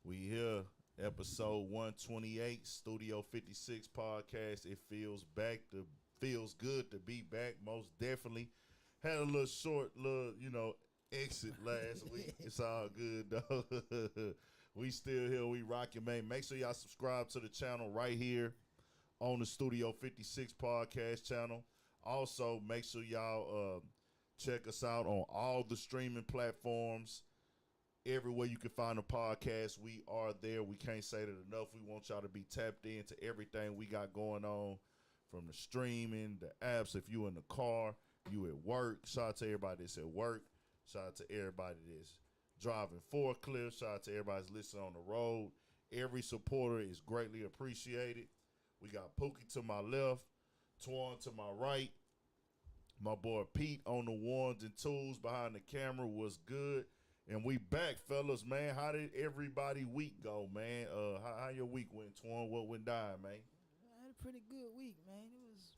We here, episode 128, Studio 56 podcast. It feels good to be back. Most definitely. Had a little short exit last week. It's all good though. We still here, we rocking, man. Make sure y'all subscribe to the channel right here on the Studio 56 podcast channel. Also, make sure y'all check us out on all the streaming platforms. Everywhere you can find a podcast, we are there. We can't say that enough. We want y'all to be tapped into everything we got going on, from the streaming, the apps. If you in the car, you at work, shout out to everybody that's at work. Shout out to everybody that's driving forklift. Shout out to everybody that's listening on the road. Every supporter is greatly appreciated. We got Pookie to my left, Twan to my right. My boy Pete on the ones and twos behind the camera was good. And we back, fellas, man. How did everybody week go, man? How your week went, Twan? What went down, man? I had a pretty good week, man. It was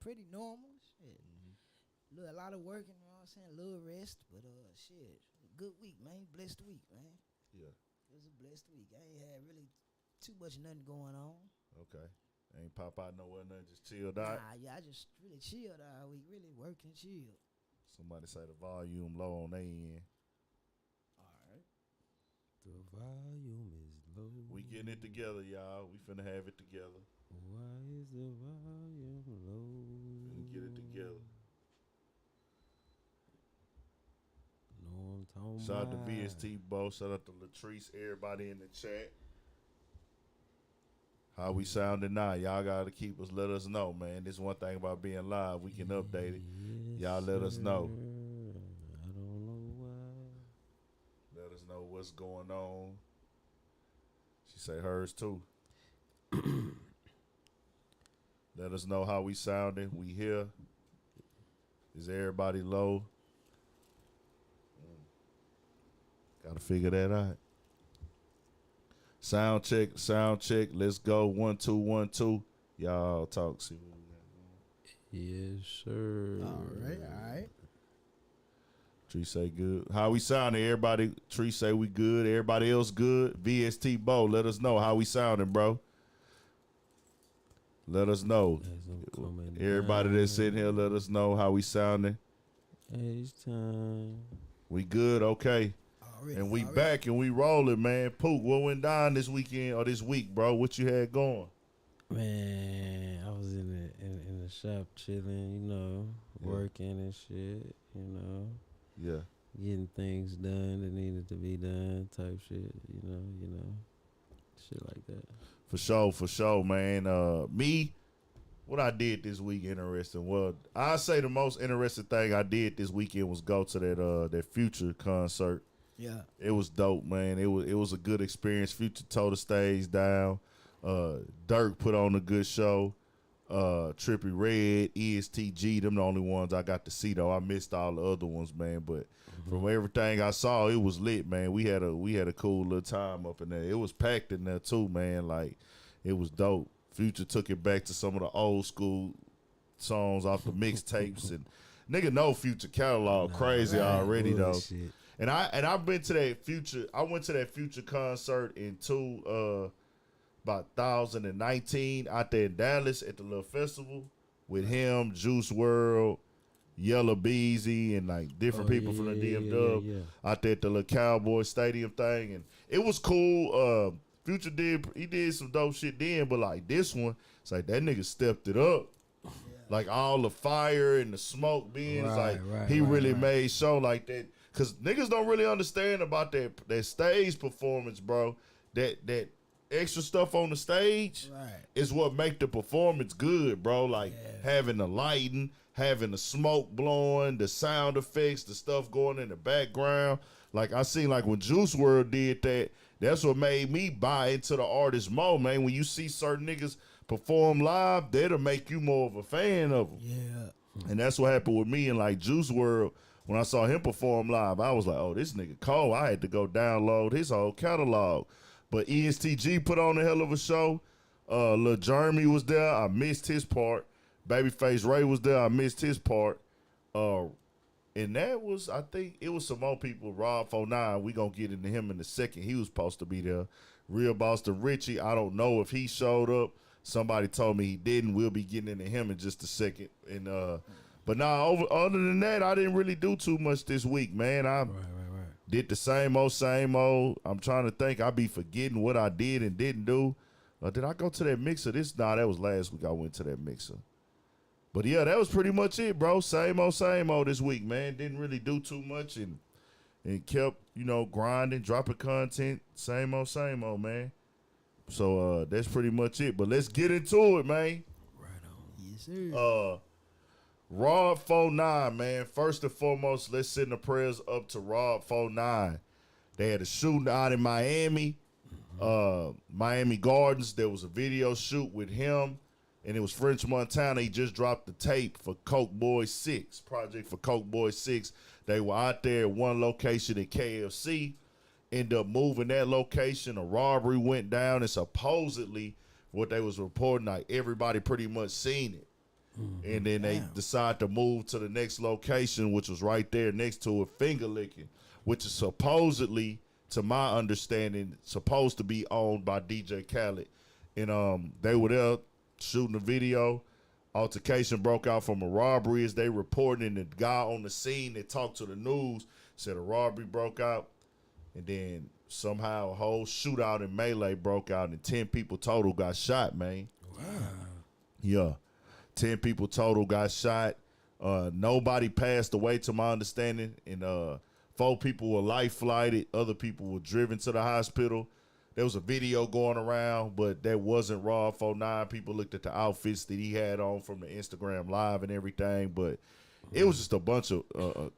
pretty normal. Shit. A lot of working, you know what I'm saying? A little rest, but shit. Good week, man. Blessed week, man. Yeah. It was a blessed week. I ain't had really too much nothing going on. Okay. Ain't pop out nowhere, nothing, just chilled out? Nah, yeah, I just really chilled all week. Really worked and chilled. Somebody say the volume low on their end. The volume is low. We getting it together, y'all. We finna have it together. Why is the volume low? Finna get it together. No, I'm talking Shout out to about. VST Bo. Shout out to Latrice. Everybody in the chat. How we sounding now? Y'all gotta keep us. Let us know, man. This one thing about being live. We can update it. Yes, Y'all let us know. I don't know why. Let us know what's going on. She say hers too. Let us know how we sounding. We here. Is everybody low? Gotta figure that out. Sound check, sound check. Let's go. 1 2 1 2. Y'all talk. See what we got going. Yes, sir. All right. Tree say good. How we sounding, everybody? Tree say we good. Everybody else good? VST Bo, let us know how we sounding, bro. Let us know. Everybody that's sitting here, let us know how we sounding. It's time. We good? Okay. Already, And we already. back and we rolling, man. Pook, what went down this weekend or this week, bro? What you had going? Man, I was in the shop chilling, working and shit, Yeah. getting things done that needed to be done, type shit, shit like that. For sure, man. Me, what I did this week interesting. Well, I say the most interesting thing I did this weekend was go to that Future concert. Yeah. It was dope, man. It was a good experience. Future tore the stage down. Dirk put on a good show. Trippie Redd, ESTG, them the only ones I got to see though. I missed all the other ones, man. But from everything I saw, it was lit, man. We had a cool little time up in there. It was packed in there too, man. Like, it was dope. Future took it back to some of the old school songs off the mixtapes, and nigga know Future catalog crazy already bullshit. though. And I've been to that Future. I went to that Future concert in about 2019 out there in Dallas at the little festival with him, Juice World, Yellow Beezy, and like different people from the DFW out there at the little Cowboy Stadium thing, and it was cool. Future did some dope shit then, but like this one, it's like that nigga stepped it up. Like all the fire and the smoke being, it's like he really made show like that. Cause niggas don't really understand about that stage performance, bro. That extra stuff on the stage is what make the performance good, bro. Like having the lighting, having the smoke blowing, the sound effects, the stuff going in the background. Like I seen like when Juice WRLD did that, that's what made me buy into the artist more, man. When you see certain niggas perform live, that'll make you more of a fan of them. Yeah. And that's what happened with me and like Juice WRLD. When I saw him perform live, I was like, oh, this nigga cold. I had to go download his whole catalog. But ESTG put on a hell of a show. Lil Jeremy was there. I missed his part. Babyface Ray was there. I missed his part. And that was, I think, it was some more people. Rob 49, we gonna get into him in a second. He was supposed to be there. Real Boston Richie, I don't know if he showed up. Somebody told me he didn't. We'll be getting into him in just a second. And but nah, other than that, I didn't really do too much this week, man. I did the same old, same old. I'm trying to think. I be forgetting what I did and didn't do. Did I go to that mixer? That was last week I went to that mixer. But yeah, that was pretty much it, bro. Same old this week, man. Didn't really do too much and kept, grinding, dropping content. Same old, man. So that's pretty much it. But let's get into it, man. Right on. Yes, sir. Rob 49, man. First and foremost, let's send the prayers up to Rob 49. They had a shooting out in Miami, Miami Gardens. There was a video shoot with him, and it was French Montana. He just dropped the tape for Coke Boy 6, project for Coke Boy 6. They were out there at one location at KFC, ended up moving that location. A robbery went down, and supposedly what they was reporting, like everybody pretty much seen it. And then they decide to move to the next location, which was right there next to it, Finger Licking, which is supposedly, to my understanding, supposed to be owned by DJ Khaled. And they were there shooting a video. Altercation broke out from a robbery as they reported, and the guy on the scene that talked to the news said a robbery broke out. And then somehow a whole shootout and melee broke out, and 10 people total got shot, man. Wow. Yeah. 10 people total got shot. Nobody passed away, to my understanding. And 4 people were life flighted. Other people were driven to the hospital. There was a video going around, but that wasn't Raw 49. People looked at the outfits that he had on from the Instagram Live and everything. But it was just a bunch of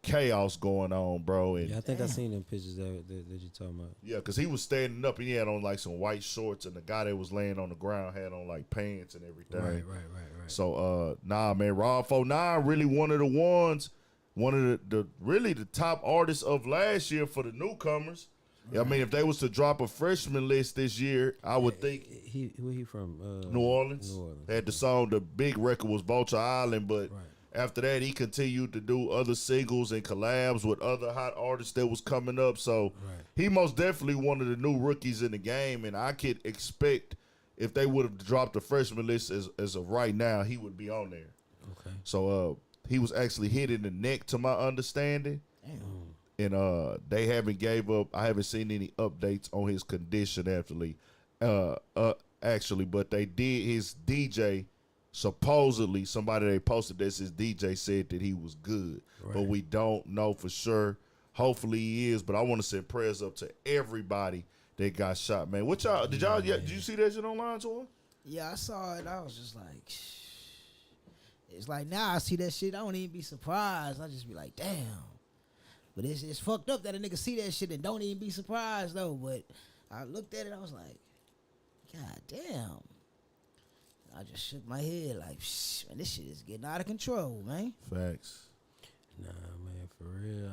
chaos going on, bro. And yeah, I think I seen them pictures that you talking about. Yeah, because he was standing up and he had on like some white shorts, and the guy that was laying on the ground had on like pants and everything. Right. So, nah, man, Rob 49 really one of the really the top artists of last year for the newcomers. Right. I mean, if they was to drop a freshman list this year, I would think. Where he from? New Orleans. Had the song, the big record was Vulture Island, but after that, he continued to do other singles and collabs with other hot artists that was coming up. So he most definitely one of the new rookies in the game, and I could expect if they would have dropped the freshman list as of right now, he would be on there. Okay. So he was actually hit in the neck, to my understanding. Damn. And they haven't gave up. I haven't seen any updates on his condition actually, but they did. His DJ, supposedly, somebody they posted this, his DJ said that he was good, but we don't know for sure. Hopefully he is, but I want to send prayers up to everybody that got shot, man. What y'all did you see that shit online, Tor? Yeah, I saw it. I was just like, it's like now I see that shit, I don't even be surprised. I just be like, damn. But it's fucked up that a nigga see that shit and don't even be surprised though. But I looked at it, I was like, God damn. I just shook my head like, man, this shit is getting out of control, man. Facts. Nah, man, for real.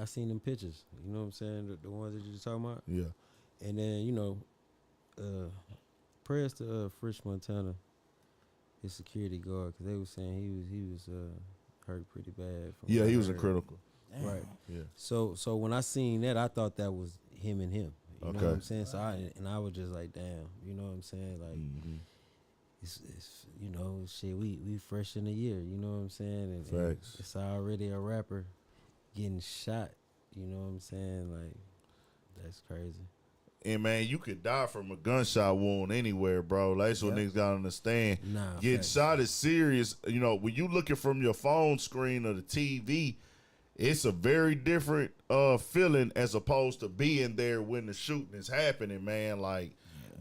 I seen them pictures. You know what I'm saying? The ones that you just talking about. Yeah. And then prayers to French Montana, his security guard, because they were saying he was hurt pretty bad. Yeah, he was in critical. Damn. Right. Yeah. So when I seen that, I thought that was him and him. You know what I'm saying? So I was just like, damn. You know what I'm saying? Like, it's shit. We fresh in the year. You know what I'm saying? And it's already a rapper getting shot. You know what I'm saying? Like, that's crazy. And man, you could die from a gunshot wound anywhere, bro. That's what niggas gotta understand. Getting shot is serious. You know, when you looking from your phone screen or the TV, it's a very different feeling as opposed to being there when the shooting is happening, man. Like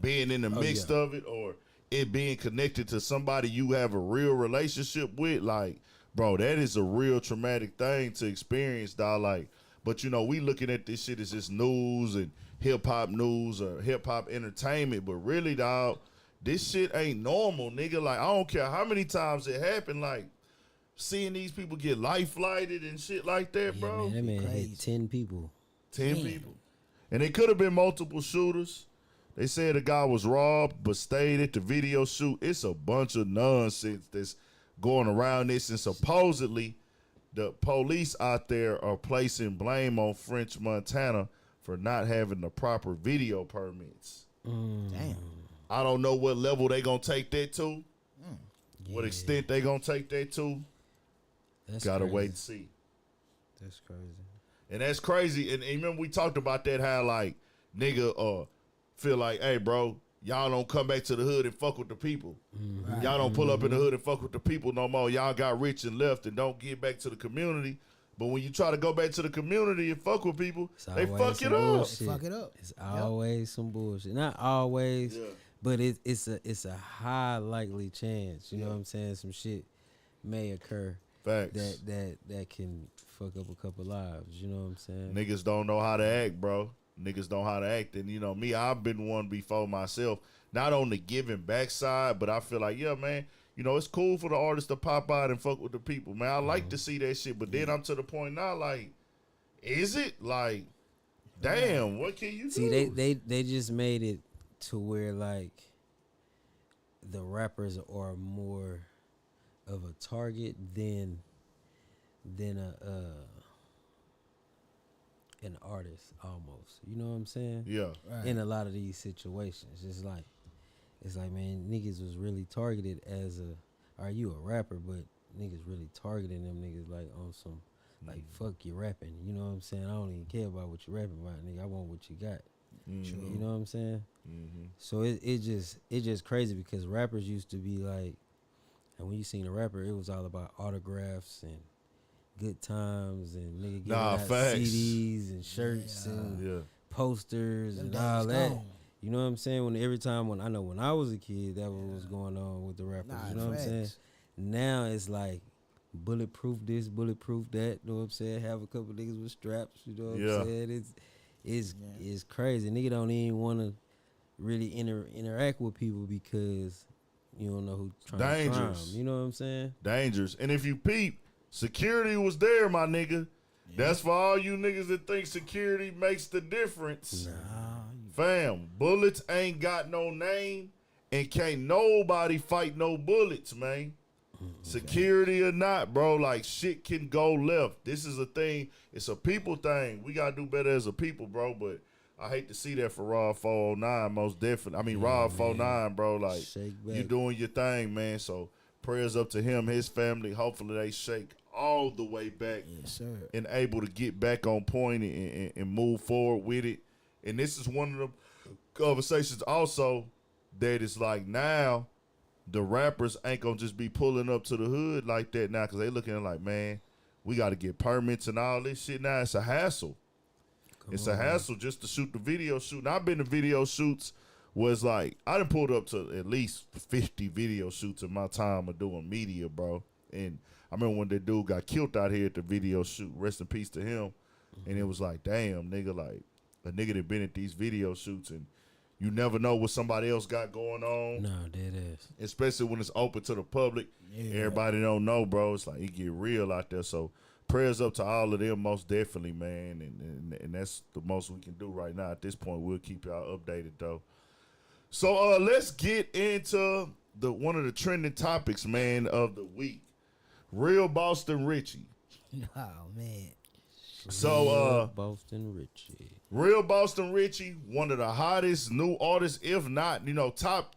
being in the midst of it, or it being connected to somebody you have a real relationship with. Like, bro, that is a real traumatic thing to experience, dog. Like, but we looking at this shit as just news and hip-hop news or hip-hop entertainment, but really, dog, this shit ain't normal, nigga. Like, I don't care how many times it happened, like, seeing these people get life-flighted and shit like that, bro. Man, that man hit 10 people. 10 people. And it could have been multiple shooters. They said the guy was robbed but stayed at the video shoot. It's a bunch of nonsense that's going around this, and supposedly the police out there are placing blame on French Montana for not having the proper video permits. Damn. I don't know what level they gonna take that to. What extent they gonna take that to. Gotta wait and see. That's crazy. And that's crazy. And remember we talked about that, how like nigga feel like, hey bro, y'all don't come back to the hood and fuck with the people. Right. Y'all don't pull up in the hood and fuck with the people no more. Y'all got rich and left and don't get back to the community. But when you try to go back to the community and fuck with people, they fuck it up. Fuck it up. It's always some bullshit. Not always, but it's a high likely chance. You know what I'm saying? Some shit may occur. Facts. That can fuck up a couple lives. You know what I'm saying? Niggas don't know how to act, bro. Niggas don't know how to act. And, you know, me, I've been one before myself. Not on the giving back side, but I feel like, yeah, man, you know, it's cool for the artists to pop out and fuck with the people, man. I like to see that shit. But then I'm to the point now, like, is it? Like, damn, what can you do? See, they just made it to where, like, the rappers are more of a target than an artist almost. You know what I'm saying? Yeah. Right. In a lot of these situations, it's like man, niggas was really targeted as are you a rapper? But niggas really targeting them niggas like on some like fuck you rapping. You know what I'm saying? I don't even care about what you rapping about, nigga. I want what you got. You know what I'm saying? So it just crazy because rappers used to be like, and when you seen a rapper, it was all about autographs and good times and nigga giving out facts. CDs and shirts and posters and all that. Gone. You know what I'm saying? When I was a kid, that was what's going on with the rappers. You know what I'm saying? Now it's like bulletproof this, bulletproof that. You know what I'm saying? Have a couple niggas with straps. You know what I'm saying? It's crazy. Nigga don't even want to really interact with people because you don't know who trying to crime. You know what I'm saying? Dangerous. And if you peep, security was there, my nigga. That's for all you niggas that think security makes the difference. Fam, bullets ain't got no name and can't nobody fight no bullets, man. Security or not, bro, like shit can go left. This is a thing. It's a people thing. We got to do better as a people, bro, but I hate to see that for Rob 409, most definitely. I mean, Rob 409, bro, like, you doing your thing, man. So prayers up to him, his family. Hopefully they shake all the way back and able to get back on point and move forward with it. And this is one of the conversations also that is like now the rappers ain't going to just be pulling up to the hood like that now because they looking like, man, we got to get permits and all this shit now. It's a hassle. It's a hassle just to shoot the video shoot. And I've been to video shoots was like, I done pulled up to at least 50 video shoots in my time of doing media, bro. And I remember when that dude got killed out here at the video shoot, rest in peace to him. And it was like, damn, nigga, like a nigga that been at these video shoots and you never know what somebody else got going on. No, dead ass. Especially when it's open to the public. Everybody don't know, bro. It's like, it get real out there. So prayers up to all of them, most definitely, man. And that's the most we can do right now. At this point, we'll keep y'all updated, though. So let's get into one of the trending topics, man, of the week. Real Boston Richie. Oh, man. So, Boston Richie. Real Boston Richie, one of the hottest new artists, if not, you know, top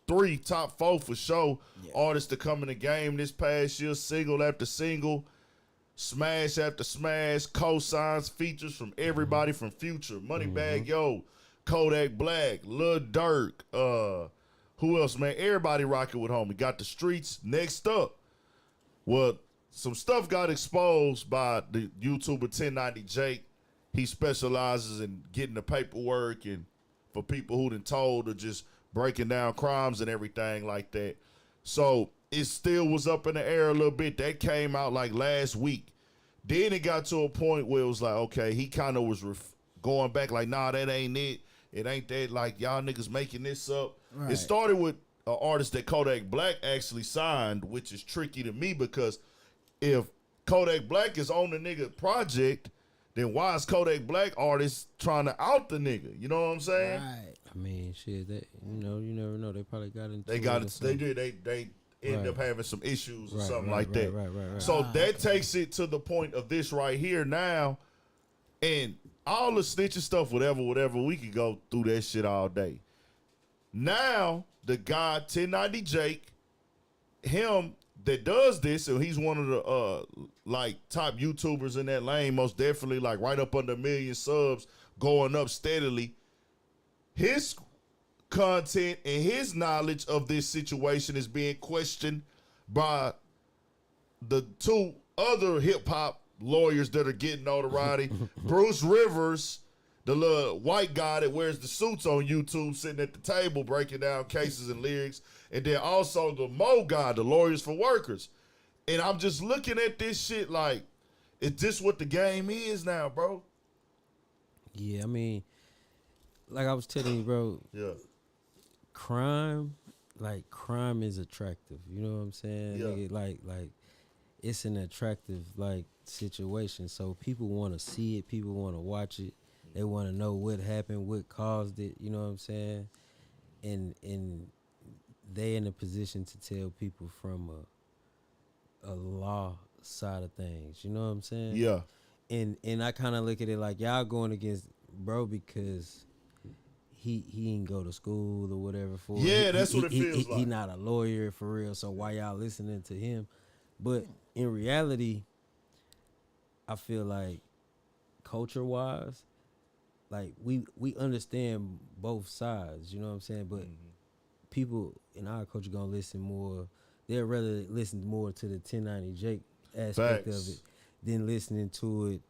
3, top 4 for sure, artists to come in the game this past year, single after single, smash after smash, co-signs, features from everybody from Future, Moneybagg Yo, Kodak Black, Lil Durk, who else, man? Everybody rocking with homie. Got the streets next up. Well, some stuff got exposed by the YouTuber 1090 Jake. He specializes in getting the paperwork and for people who done told or just breaking down crimes and everything like that. So it still was up in the air a little bit. That came out like last week. Then it got to a point where it was like, okay, he kind of was going back like, nah, that ain't it. It ain't that, like, y'all niggas making this up. Right. It started with an artist that Kodak Black actually signed, which is tricky to me because if Kodak Black is on the nigga project, then why is Kodak Black artists trying to out the nigga? You know what I'm saying? Right. I mean, shit, that, you know, you never know. They probably got into They got it. They did. They end up having some issues or something like that. Right. So that takes it to the point of this right here now, and all the snitching stuff, whatever, we could go through that shit all day. Now, the guy, 1090 Jake, him that does this, and he's one of the like top YouTubers in that lane, most definitely, like right up under 1 million subs, going up steadily. His content and his knowledge of this situation is being questioned by the 2 other hip-hop lawyers that are getting notoriety. Bruce Rivers, the little white guy that wears the suits on YouTube, sitting at the table breaking down cases and lyrics. And then also the Mo guy, the Lawyers for Workers. And I'm just looking at this shit like, is this what the game is now, bro? Yeah, I mean, like I was telling you, bro. Yeah. Crime is attractive. You know what I'm saying? Yeah. Nigga, like it's an attractive like situation. So people want to see it. People want to watch it. They want to know what happened, what caused it. You know what I'm saying? And they in a position to tell people from a law side of things. You know what I'm saying? Yeah. And I kind of look at it like y'all going against bro because he didn't go to school or whatever for yeah, that's what it feels like. He not a lawyer for real, so why y'all listening to him? But in reality, I feel like culture-wise, like we understand both sides, you know what I'm saying? But people in our culture gonna listen more. They'd rather listen more to the 1090 Jake aspect Facts. of it than listening to it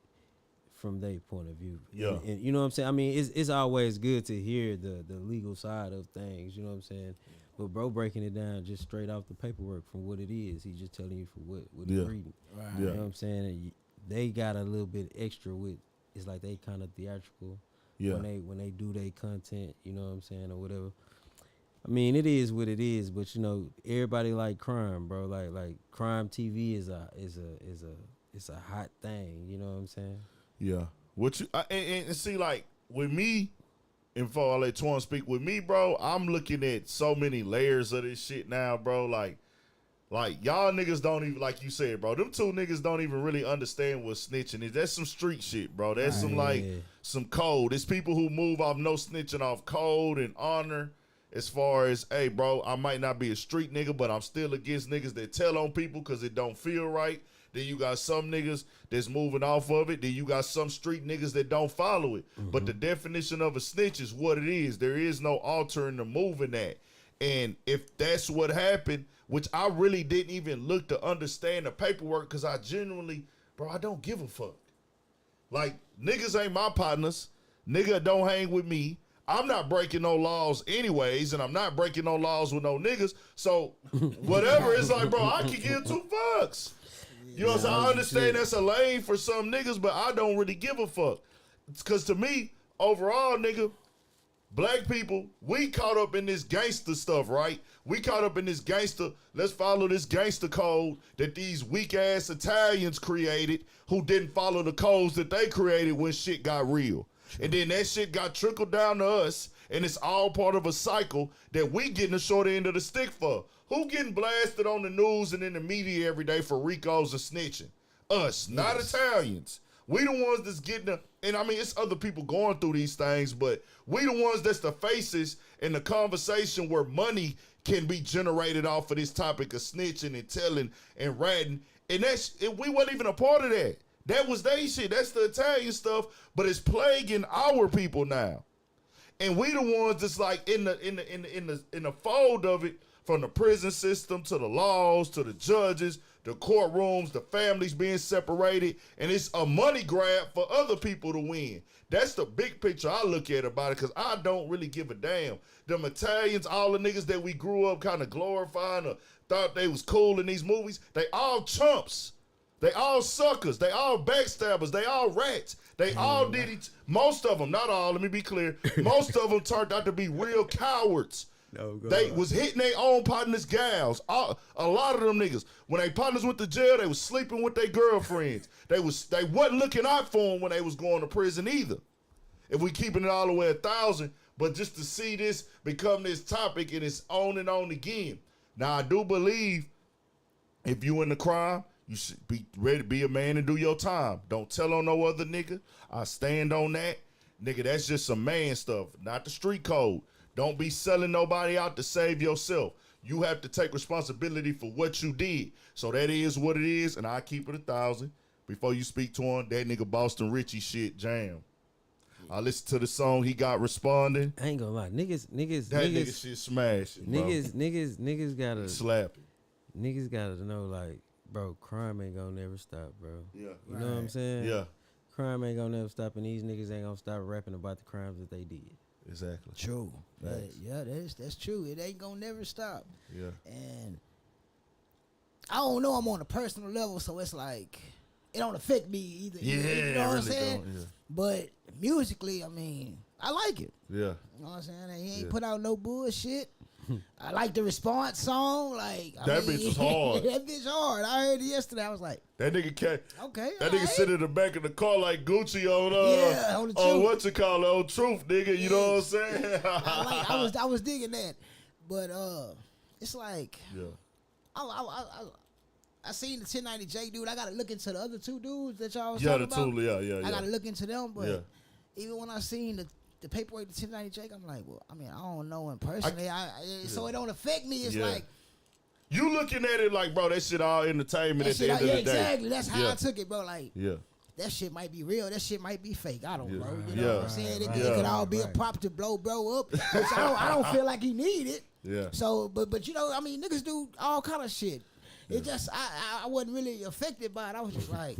from their point of view. Yeah. And you know what I'm saying? I mean, it's always good to hear the legal side of things, you know what I'm saying? But bro breaking it down just straight off the paperwork from what it is. He's just telling you for what he's reading. Right. You know what I'm saying? And they got a little bit extra with, it's like they kind of theatrical when they do their content, you know what I'm saying, or whatever. I mean, it is what it is, but you know, everybody like crime, bro. Like crime TV is a hot thing, you know what I'm saying? Yeah. What you and see, like with me, and before I let Twan speak, with me, bro, I'm looking at so many layers of this shit now, bro. Like y'all niggas don't even, like you said, bro, them 2 niggas don't even really understand what snitching is. That's some street shit, bro. That's some code. It's people who move off no snitching, off code and honor. As far as, hey, bro, I might not be a street nigga, but I'm still against niggas that tell on people because it don't feel right. Then you got some niggas that's moving off of it. Then you got some street niggas that don't follow it. Mm-hmm. But the definition of a snitch is what it is. There is no altering the moving that. And if that's what happened, which I really didn't even look to understand the paperwork because I genuinely, bro, I don't give a fuck. Like, niggas ain't my partners. Nigga don't hang with me. I'm not breaking no laws anyways, and I'm not breaking no laws with no niggas. So whatever, it's like, bro, I can give 2 fucks. You know what I'm saying? I understand that's a lane for some niggas, but I don't really give a fuck. Because to me, overall, nigga, black people, we caught up in this gangster stuff, right? We caught up in this gangster, let's follow this gangster code that these weak-ass Italians created who didn't follow the codes that they created when shit got real. And then that shit got trickled down to us, and it's all part of a cycle that we getting the short end of the stick for. Who getting blasted on the news and in the media every day for Ricos and snitching? Us, not Italians. We the ones that's getting the, and I mean, it's other people going through these things, but we the ones that's the faces in the conversation where money can be generated off of this topic of snitching and telling and ratting. And we wasn't even a part of that. That was they shit. That's the Italian stuff, but it's plaguing our people now. And we the ones that's like in the fold of it, from the prison system to the laws to the judges, the courtrooms, the families being separated, and it's a money grab for other people to win. That's the big picture I look at about it, because I don't really give a damn. Them Italians, all the niggas that we grew up kind of glorifying or thought they was cool in these movies, they all chumps. They all suckers. They all backstabbers. They all rats. They all did it. Most of them, not all, let me be clear. Most of them turned out to be real cowards. No, they was hitting their own partners' gals. A lot of them niggas, when they partners went to jail, they was sleeping with their girlfriends. They wasn't looking out for them when they was going to prison either. If we keeping it all the way 1,000, but just to see this become this topic and it's on and on again. Now, I do believe if you in the crime, you should be ready to be a man and do your time. Don't tell on no other nigga. I stand on that. Nigga, that's just some man stuff, not the street code. Don't be selling nobody out to save yourself. You have to take responsibility for what you did. So that is what it is, and I keep it 1,000. Before you speak to him, that nigga Boston Richie shit jam. I listened to the song he got responding. I ain't gonna lie, niggas. That nigga shit smashing, bro. Niggas gotta slap it. Niggas gotta know, like, bro, crime ain't gonna never stop, bro. Yeah, you know what I'm saying? Yeah, crime ain't gonna never stop, and these niggas ain't gonna stop rapping about the crimes that they did. Exactly. True. Yeah, that's true. It ain't gonna never stop. Yeah. And I don't know. I'm on a personal level, so it's like it don't affect me either. Yeah, you know what I'm saying? Don't, yeah. But musically, I mean, I like it. Yeah. You know what I'm saying? He ain't put out no bullshit. I like the response song. Like bitch was hard. That bitch hard. I heard it yesterday. I was like, that nigga can't. Okay. That nigga sit in the back of the car like Gucci on on the Truth. what you call it, on Truth, nigga. You know what I'm saying? I was digging that, but it's like I seen the 1090J dude. I gotta look into the other two dudes that y'all was talking about. Yeah. I gotta look into them, but even when I seen the paperwork, the 1090J, I'm like, well, I mean, I don't know him personally. So it don't affect me. It's like you looking at it like, bro, that shit all entertainment at the end of the day. Exactly. That's how I took it, bro. Like, that shit might be real. That shit might be fake. I don't know. You Yeah. know what I'm saying? It could all be a prop to blow bro up. Which I don't feel like he need it. Yeah. So, but you know, I mean, niggas do all kind of shit. It just, I wasn't really affected by it. I was just like,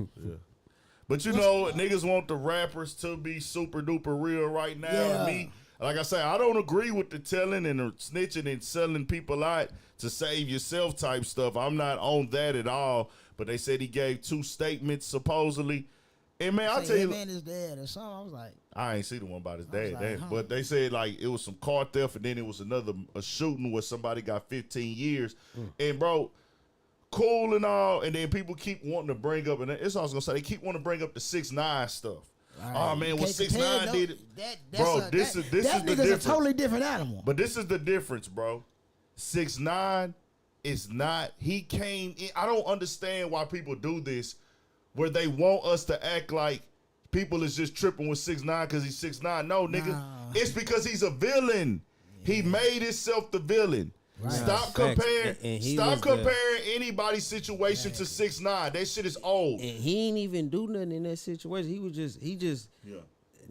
But you know, niggas want the rappers to be super duper real right now. Yeah. Me, like I say, I don't agree with the telling and the snitching and selling people out to save yourself type stuff. I'm not on that at all. But they said he gave 2 statements supposedly. And man, I'll tell you, man is dead or something. I was like, I ain't see the one about his dad. Like, But they said like it was some car theft and then it was a shooting where somebody got 15 years. And bro, cool and all, and then people keep wanting to bring up, and it's also gonna say they keep wanting to bring up the 6ix9ine stuff. Right. Oh man, what 6ix9ine did, bro? This is the difference. A totally different animal. But this is the difference, bro. 6ix9ine is not. He came in. I don't understand why people do this, where they want us to act like people is just tripping with 6ix9ine because he's 6ix9ine. No, nigga, it's because he's a villain. Yeah. He made himself the villain. Right. Stop comparing. Anybody's situation to 6ix9ine. That shit is old. And he ain't even do nothing in that situation. He just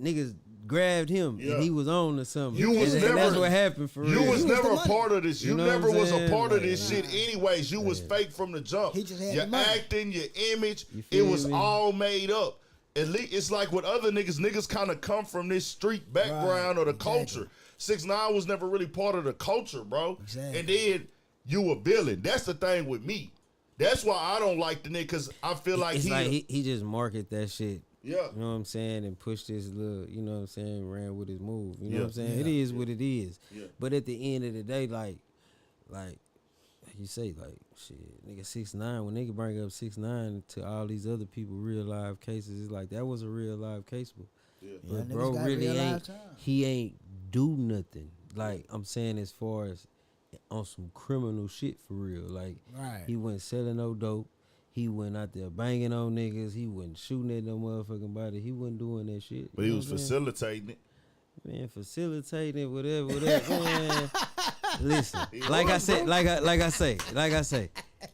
niggas grabbed him and he was on to something. That's what happened for real. You was never a part of this. You never was a part of this shit anyways. You was fake from the jump. Your acting, your image, it was all made up. At least it's like with other niggas kind of come from this street background or the culture. 6ix9ine was never really part of the culture, bro. Exactly. And then you a villain. That's the thing with me. That's why I don't like the nigga, because I feel like he just market that shit. Yeah. You know what I'm saying? And pushed his little, you know what I'm saying, ran with his move. You know what I'm saying? It is what it is. Yeah. But at the end of the day, like you say, like, shit, nigga 6ix9ine, when nigga bring up 6ix9ine to all these other people, real live cases, it's like that was a real live case, but bro really ain't do nothing. Like I'm saying, as far as on some criminal shit for real. Like he wasn't selling no dope. He went out there banging on niggas. He wasn't shooting at no motherfucking body. He wasn't doing that shit. But he was facilitating it. Man, facilitating it, whatever. Man. Listen, like I say,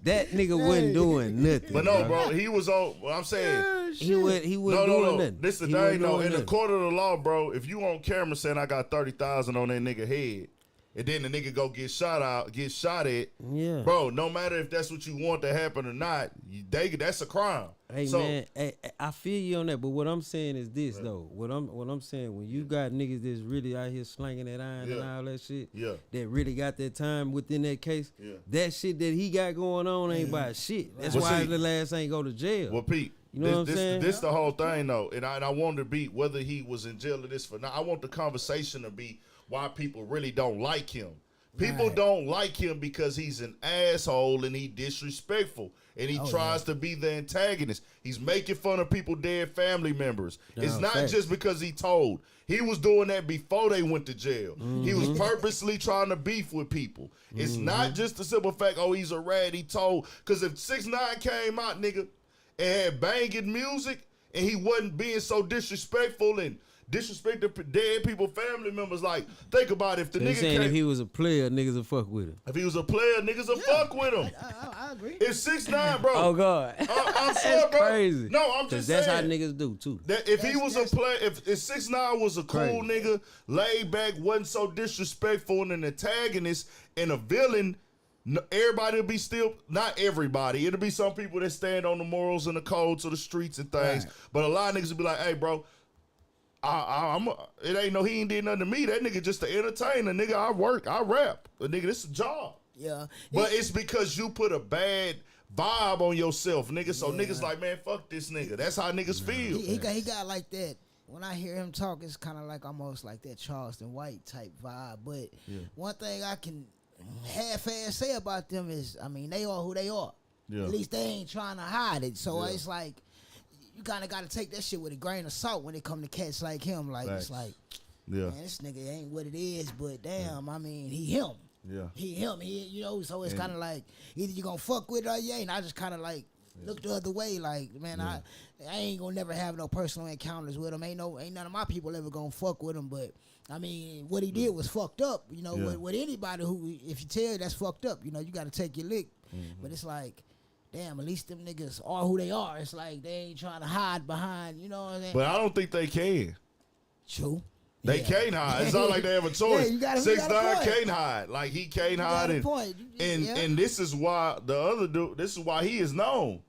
that nigga wasn't doing nothing. But no, bro, he was on. I'm saying he wasn't doing nothing. This the thing, though. In the court of the law, bro, if you on camera saying I got 30,000 on that nigga head, and then the nigga go get shot at, bro, no matter if that's what you want to happen or not, that's a crime. Hey man, I feel you on that, but what I'm saying is this though. What I'm saying, when you got niggas that's really out here slanging that iron and all that shit, that really got that time within that case, that shit that he got going on ain't by shit. That's why the last ain't go to jail. Well, Pete, you know what I'm saying? This the whole thing though, and I want to be whether he was in jail or this for now. I want the conversation to be why people really don't like him. People don't like him because he's an asshole and he disrespectful and he tries to be the antagonist. He's making fun of people, dead family members. It's not just because he told. He was doing that before they went to jail. He was purposely trying to beef with people. It's not just the simple fact, oh, he's a rat, he told. Because if 6ix9ine came out, nigga, and had banging music and he wasn't being so disrespectful and disrespect the dead people, family members. Like, think about it. If the nigga saying if he was a player, niggas would fuck with him. If he was a player, niggas would fuck with him. I agree. If 6ix9ine, bro. Oh God, I'm sorry, that's bro. crazy. No, I'm just saying. That's how niggas do too. That if he was a player, if 6ix9ine was a cool nigga, laid back, wasn't so disrespectful and an antagonist and a villain, everybody will be still, not everybody. It'll be some people that stand on the morals and the codes of the streets and things. Right. But a lot of niggas will be like, hey, bro, it ain't no, he ain't did nothing to me. That nigga just an entertainer. Nigga, I work, I rap. Nigga, this is a job. Yeah. But it's because you put a bad vibe on yourself, nigga. So niggas like, man, fuck this nigga. That's how niggas feel. He got like that. When I hear him talk, it's kind of like almost like that Charleston White type vibe. But one thing I can half-ass say about them is, I mean, they are who they are. Yeah. At least they ain't trying to hide it. So it's like, you kind of got to take that shit with a grain of salt when it come to cats like him. Like, it's like, man, this nigga ain't what it is, but damn, I mean, he him. Yeah. He him. He, you know, so it's kind of like, either you gonna fuck with it or you ain't. I just kind of like look the other way. Like, man, I ain't gonna never have no personal encounters with him. Ain't none of my people ever gonna fuck with him, but I mean, what he did was fucked up. You know, with anybody who, if you tell that's fucked up, you know, you got to take your lick. But it's like, damn, at least them niggas are who they are. It's like they ain't trying to hide behind, you know what I'm saying? But I don't think they can. True. They can't hide. It's not like they have a choice. 6ix9ine can't hide. Like, he can't hide. And this is why the other dude, this is why he is known.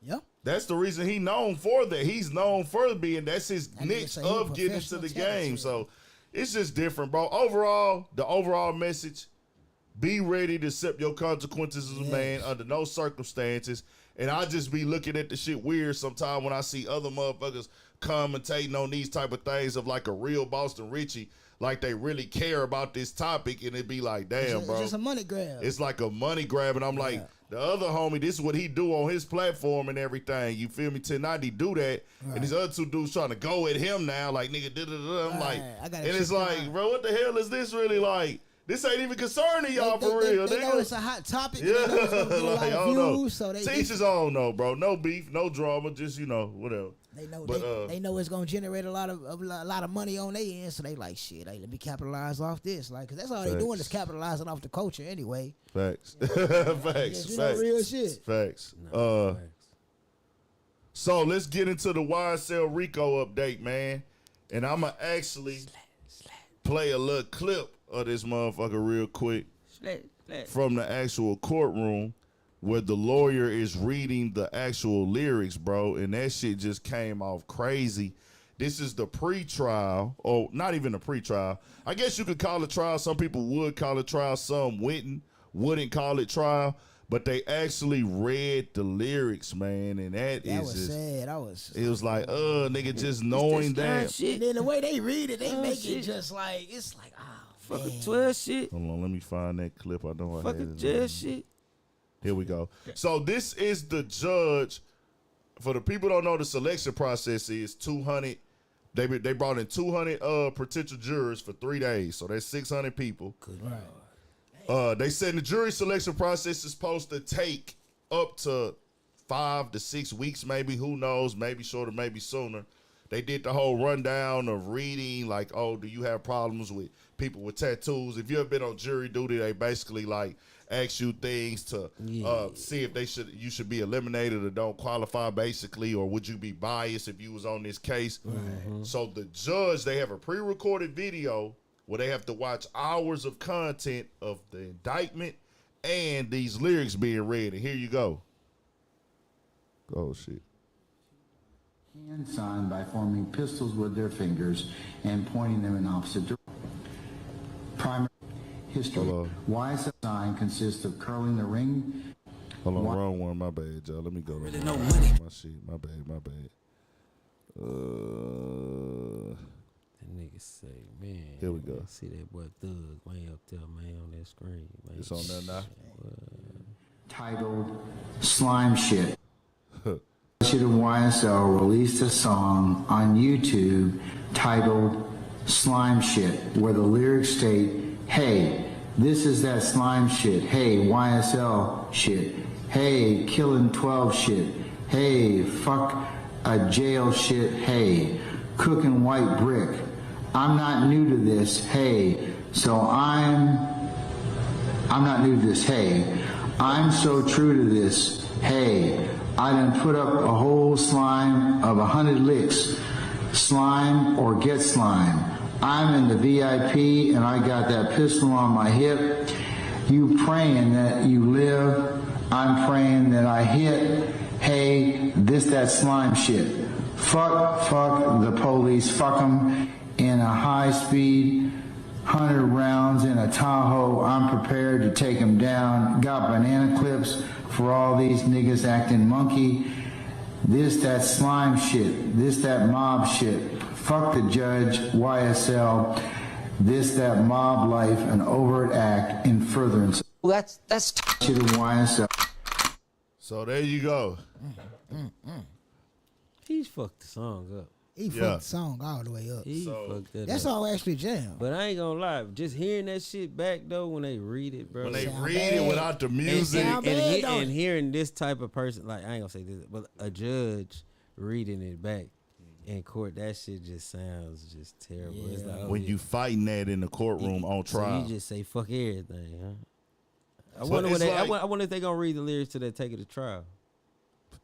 Yep. That's the reason he known for that. He's known for being, that's his niche of getting into the game. So it's just different, bro. Overall, the overall message, be ready to accept your consequences as a man under no circumstances. And I just be looking at the shit weird sometimes when I see other motherfuckers commentating on these type of things of like a real Boston Richie, like they really care about this topic, and it be like, damn, bro. It's just a money grab. It's like a money grab, and I'm like, the other homie, this is what he do on his platform and everything. You feel me? 1090 do that, and these other two dudes trying to go at him now, like, nigga, da-da-da. I'm like, and it's like, bro, what the hell is this really like? This ain't even concerning y'all for real. They know it's a hot topic. Yeah, they know it's gonna get a lot of views, so they teachers on know, bro. No beef, no drama, just, you know, whatever. They know, they know it's gonna generate a lot of money on their end, so they like, shit. Hey, let me capitalize off this, like, cause that's all they doing is capitalizing off the culture anyway. Facts, facts, real shit. Facts. So let's get into the YSL Rico update, man, and I'ma actually play a little clip of this motherfucker real quick from the actual courtroom where the lawyer is reading the actual lyrics, bro, and that shit just came off crazy. This is the pre-trial, or not even the pre-trial. I guess you could call it trial. Some people would call it trial. Some wouldn't call it trial. But they actually read the lyrics, man, and that is just sad. It was like, nigga, just knowing that. Shit. And then the way they read it, they make it just like, it's like, fucking 12 shit. Hold on, let me find that clip. I know I fucking had it. Jail shit. Here we go. So this is the judge. For the people who don't know, the selection process is 200. They brought in 200 potential jurors for 3 days. So that's 600 people. Good. Right. They said the jury selection process is supposed to take up to 5 to 6 weeks, maybe. Who knows? Maybe shorter, maybe sooner. They did the whole rundown of reading, like, oh, do you have problems with people with tattoos? If you ever been on jury duty, they basically like ask you things to see if you should be eliminated or don't qualify, basically, or would you be biased if you was on this case? Mm-hmm. So the judge, they have a pre-recorded video where they have to watch hours of content of the indictment and these lyrics being read. And here you go. Oh, shit. And signed by forming pistols with their fingers and pointing them in opposite directions. Primary history. Why is the sign consists of curling the ring? Hold on, wrong one. My bad, y'all. Let me go. Really no money. My shit. My bad. That nigga say, man. Here we go. See that boy Thug way up there, man, on that screen. Man. It's on there now. Titled Slime Shit. Shit of YSL released a song on YouTube titled Slime Shit, where the lyrics state, hey, this is that slime shit. Hey, YSL shit. Hey, killing 12 shit. Hey, fuck a jail shit. Hey, cooking white brick. I'm not new to this. Hey, so I'm not new to this. Hey, I'm so true to this. Hey, I done put up a whole slime of 100 licks. Slime or get slime. I'm in the VIP and I got that pistol on my hip. You praying that you live. I'm praying that I hit. Hey, this that slime shit. Fuck the police. Fuck them in a high speed. 100 rounds in a Tahoe. I'm prepared to take them down. Got banana clips for all these niggas acting monkey. This that slime shit. This that mob shit. Fuck the judge, YSL. This that mob life, an overt act in furtherance. Well, that's shit of YSL. So there you go. He's fucked the song up. He fucked the song all the way up. He fucked that That up. song actually jammed. But I ain't gonna lie, just hearing that shit back though when they read it, bro. When they Sound read bad. it without the music. sound bad, don't and it? hearing this type of person, like I ain't gonna say this, but a judge reading it back in court, that shit just sounds just terrible. It's like, when you fighting that in the courtroom on trial. So you just say fuck everything, huh? I So wonder it's what they, like- I wonder if they gonna read the lyrics till they take it to trial.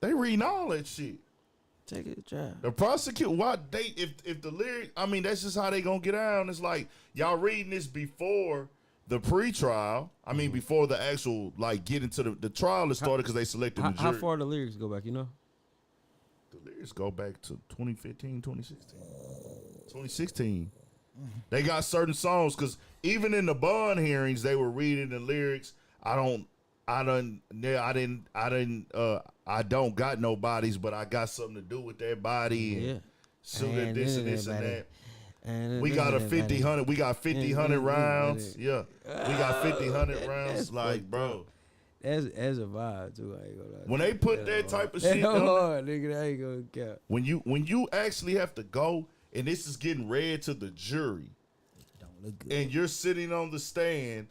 They reading all that shit. Take it to trial. The prosecutor, why they if the lyric, I mean that's just how they gonna get down. It's like y'all reading this before the pre-trial. I mean before the actual like get into the trial is started because they selected the How jury. far the lyrics go back? You know? The lyrics go back to 2015, 2016. 2016. They got certain songs because even in the bond hearings they were reading the lyrics. I don't got no bodies, but I got something to do with that body. And Yeah. shoot at this and this and that. And We got a 50, 100. We got 50, 100 rounds. Yeah. We got 50, 100 rounds. that's Like, fucked bro. As a vibe too, I ain't gonna lie. When they put that type of shit That on, hard, nigga, that ain't gonna count. when you actually have to go and this is getting read to the jury, Don't look good. and you're sitting on the stand,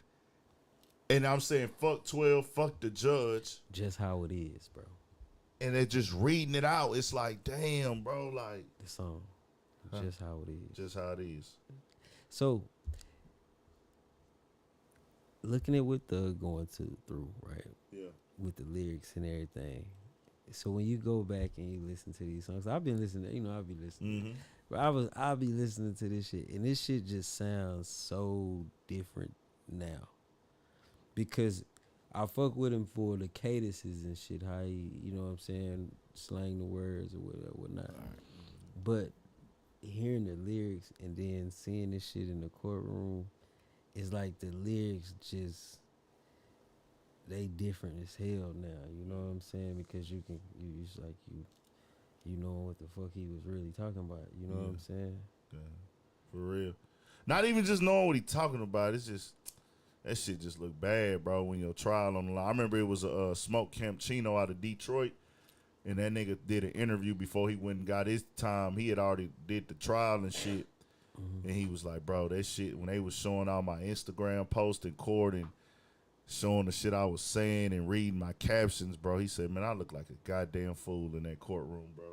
and I'm saying fuck 12, fuck the judge, Just how it is, bro. and they're just reading it out. It's like, damn, bro, like The song. Just how it is. just how it is. So looking at what Thug going through, right? Yeah. With the lyrics and everything. So when you go back and you listen to these songs, I've been listening, I'll be listening. Mm-hmm. But I'll be listening to this shit, and this shit just sounds so different now. Because I fuck with him for the cadences and shit, how he, you know what I'm saying, slang the words or whatnot. But hearing the lyrics and then seeing this shit in the courtroom, it's like the lyrics just, they different as hell now, you know what I'm saying? Because it's like you know what the fuck he was really talking about, you know what I'm saying? Yeah, for real. Not even just knowing what he talking about. It's just that shit just look bad, bro. When your trial on the line. I remember it was a Smoke Campchino out of Detroit, and that nigga did an interview before he went and got his time. He had already did the trial and shit, and he was like, bro, that shit when they was showing all my Instagram posts in court and showing the shit I was saying and reading my captions, bro. He said, man, I look like a goddamn fool in that courtroom, bro.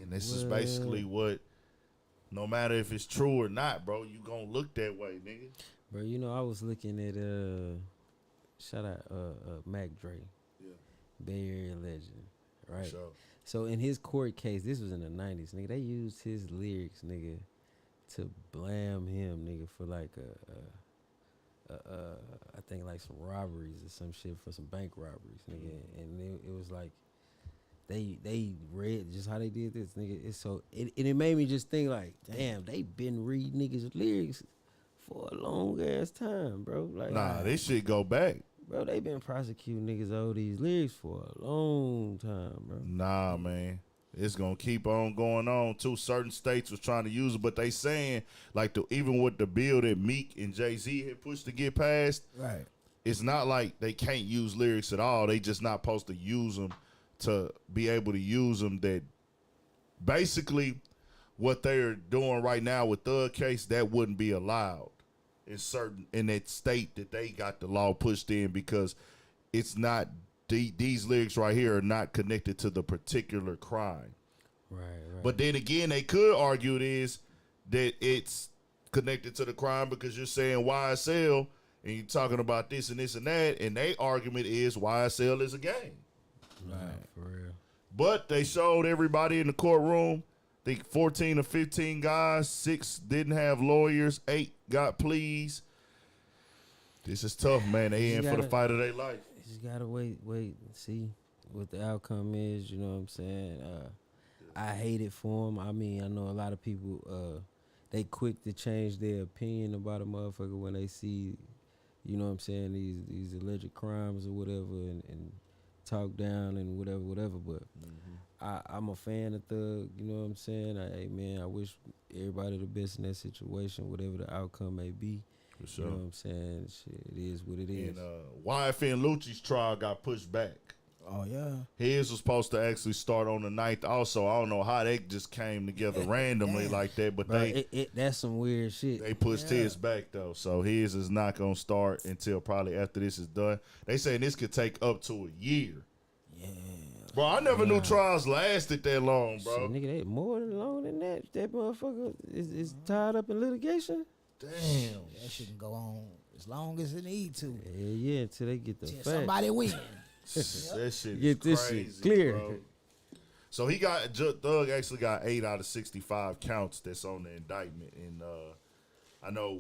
And this is basically what, no matter if it's true or not, bro, you gonna look that way, nigga. Bro, I was looking at shout out Mac Dre, Bay Area legend, right? Sure. So in his court case, this was in the 90s, nigga. They used his lyrics, nigga, to blam him, nigga, for like I think like some robberies or some shit, for some bank robberies, nigga. And it was like they read just how they did this, nigga. It's so it made me just think like, damn, they been reading niggas' lyrics for a long ass time, bro. Like, Nah, this shit go back. bro, they been prosecuting niggas over these lyrics for a long time, bro. Nah, man. It's gonna keep on going on too. Certain states was trying to use it, but they saying like even with the bill that Meek and Jay-Z had pushed to get passed, Right. it's not like they can't use lyrics at all. They just not supposed to use them to be able to use them. That basically what they're doing right now with Thug case, that wouldn't be allowed in that state that they got the law pushed in, because it's not these lyrics right here are not connected to the particular crime. Right. But then again, they could argue it is that it's connected to the crime because you're saying YSL and you're talking about this and this and that, and their argument is YSL is a gang. Right, for real. But they showed everybody in the courtroom, I think 14 or 15 guys, 6 didn't have lawyers, 8 got pleas. This is tough, man. They in for the fight of their life. Just gotta wait and see what the outcome is. You know what I'm saying? I hate it for them. I mean, I know a lot of people, they quick to change their opinion about a motherfucker when they see, you know what I'm saying, these alleged crimes or whatever, and talk down and whatever. But I'm a fan of Thug. You know what I'm saying? Hey, man, I wish everybody the best in that situation, whatever the outcome may be. For sure. You know what I'm saying? Shit, it is what it is. And YFN Lucci's trial got pushed back. Oh, yeah. His was supposed to actually start on the 9th also. I don't know how they just came together randomly like that, but Bro, that's some weird shit. they pushed his back, though. So his is not going to start until probably after this is done. They saying this could take up to a year. Yeah. Bro, I never knew trials lasted that long, bro. Shit, nigga, they more than long than that. That motherfucker is tied up in litigation. Damn. That shit can go on as long as it need to. Yeah, until they get the Till facts. somebody win. That shit Get is this crazy, shit clear. bro. So Thug actually got 8 out of 65 counts that's on the indictment. And I know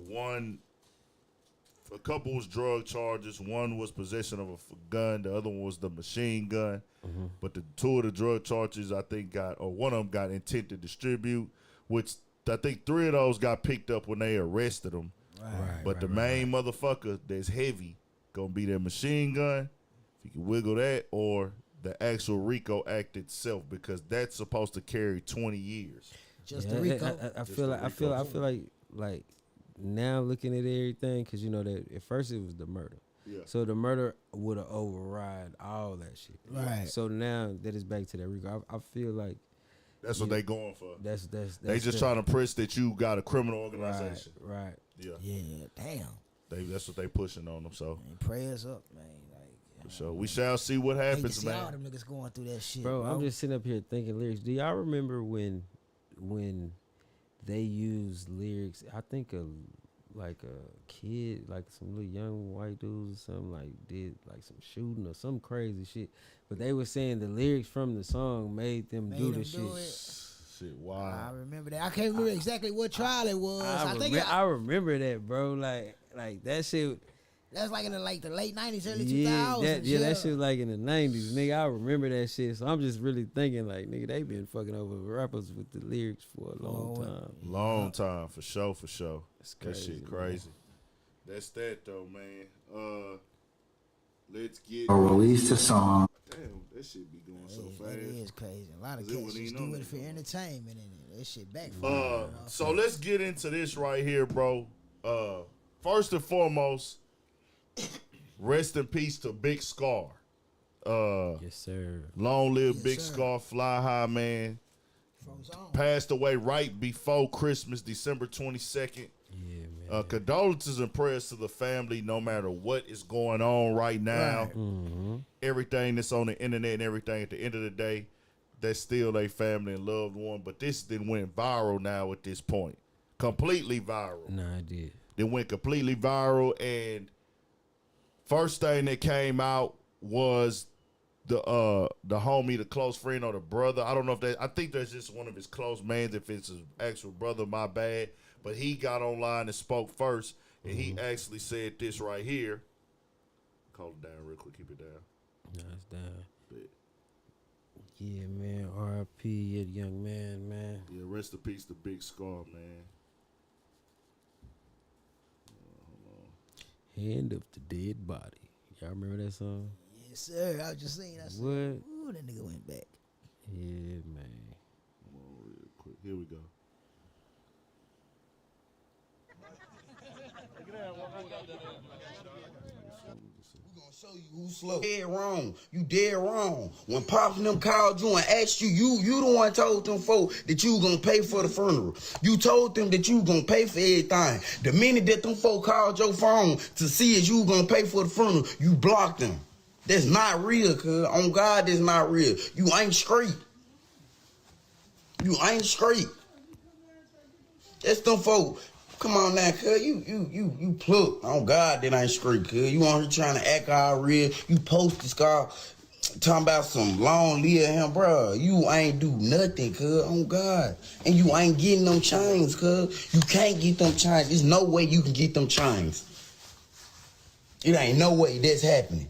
a couple was drug charges. One was possession of a gun. The other one was the machine gun. Mm-hmm. But the 2 of the drug charges, I think one of them got intent to distribute, which I think 3 of those got picked up when they arrested him. Right. But the main motherfucker that's heavy gonna be that machine gun. If you can wiggle that, or the actual RICO Act itself, because that's supposed to carry 20 years. Just the RICO. I feel like now looking at everything, because you know that at first it was the murder. Yeah. So the murder would have override all that shit. Right. So now that it's back to that RICO. I feel like That's what they going for. that's They just trying to press that you got a criminal organization. Right. Yeah. Yeah, damn. That's what they pushing on them. So Man, prayers up, man. Like, so we shall see what hate to happens, see all man. them niggas going through that shit, Bro, I'm just sitting up here thinking lyrics. Do y'all remember when they used lyrics? I think like a kid, like some little young white dudes or something, like did like some shooting or some crazy shit. But they were saying the lyrics from the song made them do the shit. Shit, I wow. remember that. I can't remember exactly what trial it was. I remember that, bro. Like that shit. That's like in the late 90s, early 2000s. That shit was like in the 90s, nigga. I remember that shit. So I'm just really thinking, like, nigga, they been fucking over rappers with the lyrics for a long time. Long time, for sure. That's That crazy, shit crazy. That's that, though, man. Let's get... Or released a song. Damn, that shit be going so fast. It is crazy. A lot of 'Cause it cats wasn't just even do on it for there. entertainment, and that shit backfire. So let's get into this right here, bro. First and foremost, rest in peace to Big Scarr. Yes, sir. Long live Yes, Big sir. Scarr, fly high, man. Froze on. Passed away right before Christmas, December 22nd. Yeah, man. Condolences and prayers to the family, no matter what is going on right now. Right. Mm-hmm. Everything that's on the internet and everything, at the end of the day, that's still a family and loved one. But this then went viral now at this point. Completely viral. Nah, I did. They went completely viral, and first thing that came out was the homie, the close friend or the brother. I don't know if that. I think that's just one of his close mans. If it's his actual brother, my bad. But he got online and spoke first, and he actually said this right here. Call it down real quick. Keep it down. Nah, it's down. Bet. Yeah, man. R.I.P. that young man. Yeah, rest in peace to Big Scarr, man. Hand of the dead body. Y'all remember that song? Yes, sir. I was just saying. I said, What? ooh, that nigga went back. Yeah, man. Come on, real quick. Here we go. Show you who's slow. Dead wrong. You dead wrong. When Pops and them called you and asked you, you the one told them folks that you gonna pay for the funeral. You told them that you gonna pay for everything. The minute that them folks called your phone to see if you gonna pay for the funeral, you blocked them. That's not real, cuz. On God, that's not real. You ain't straight. You ain't straight. That's them folks. Come on now, cuz. You plucked. On God, that ain't straight, cuz. You on here trying to act all real. You posted Scarr talking about some long live him, bro. You ain't do nothing, cuz. On God. And you ain't getting them chains, cuz. You can't get them chains. There's no way you can get them chains. It ain't no way that's happening.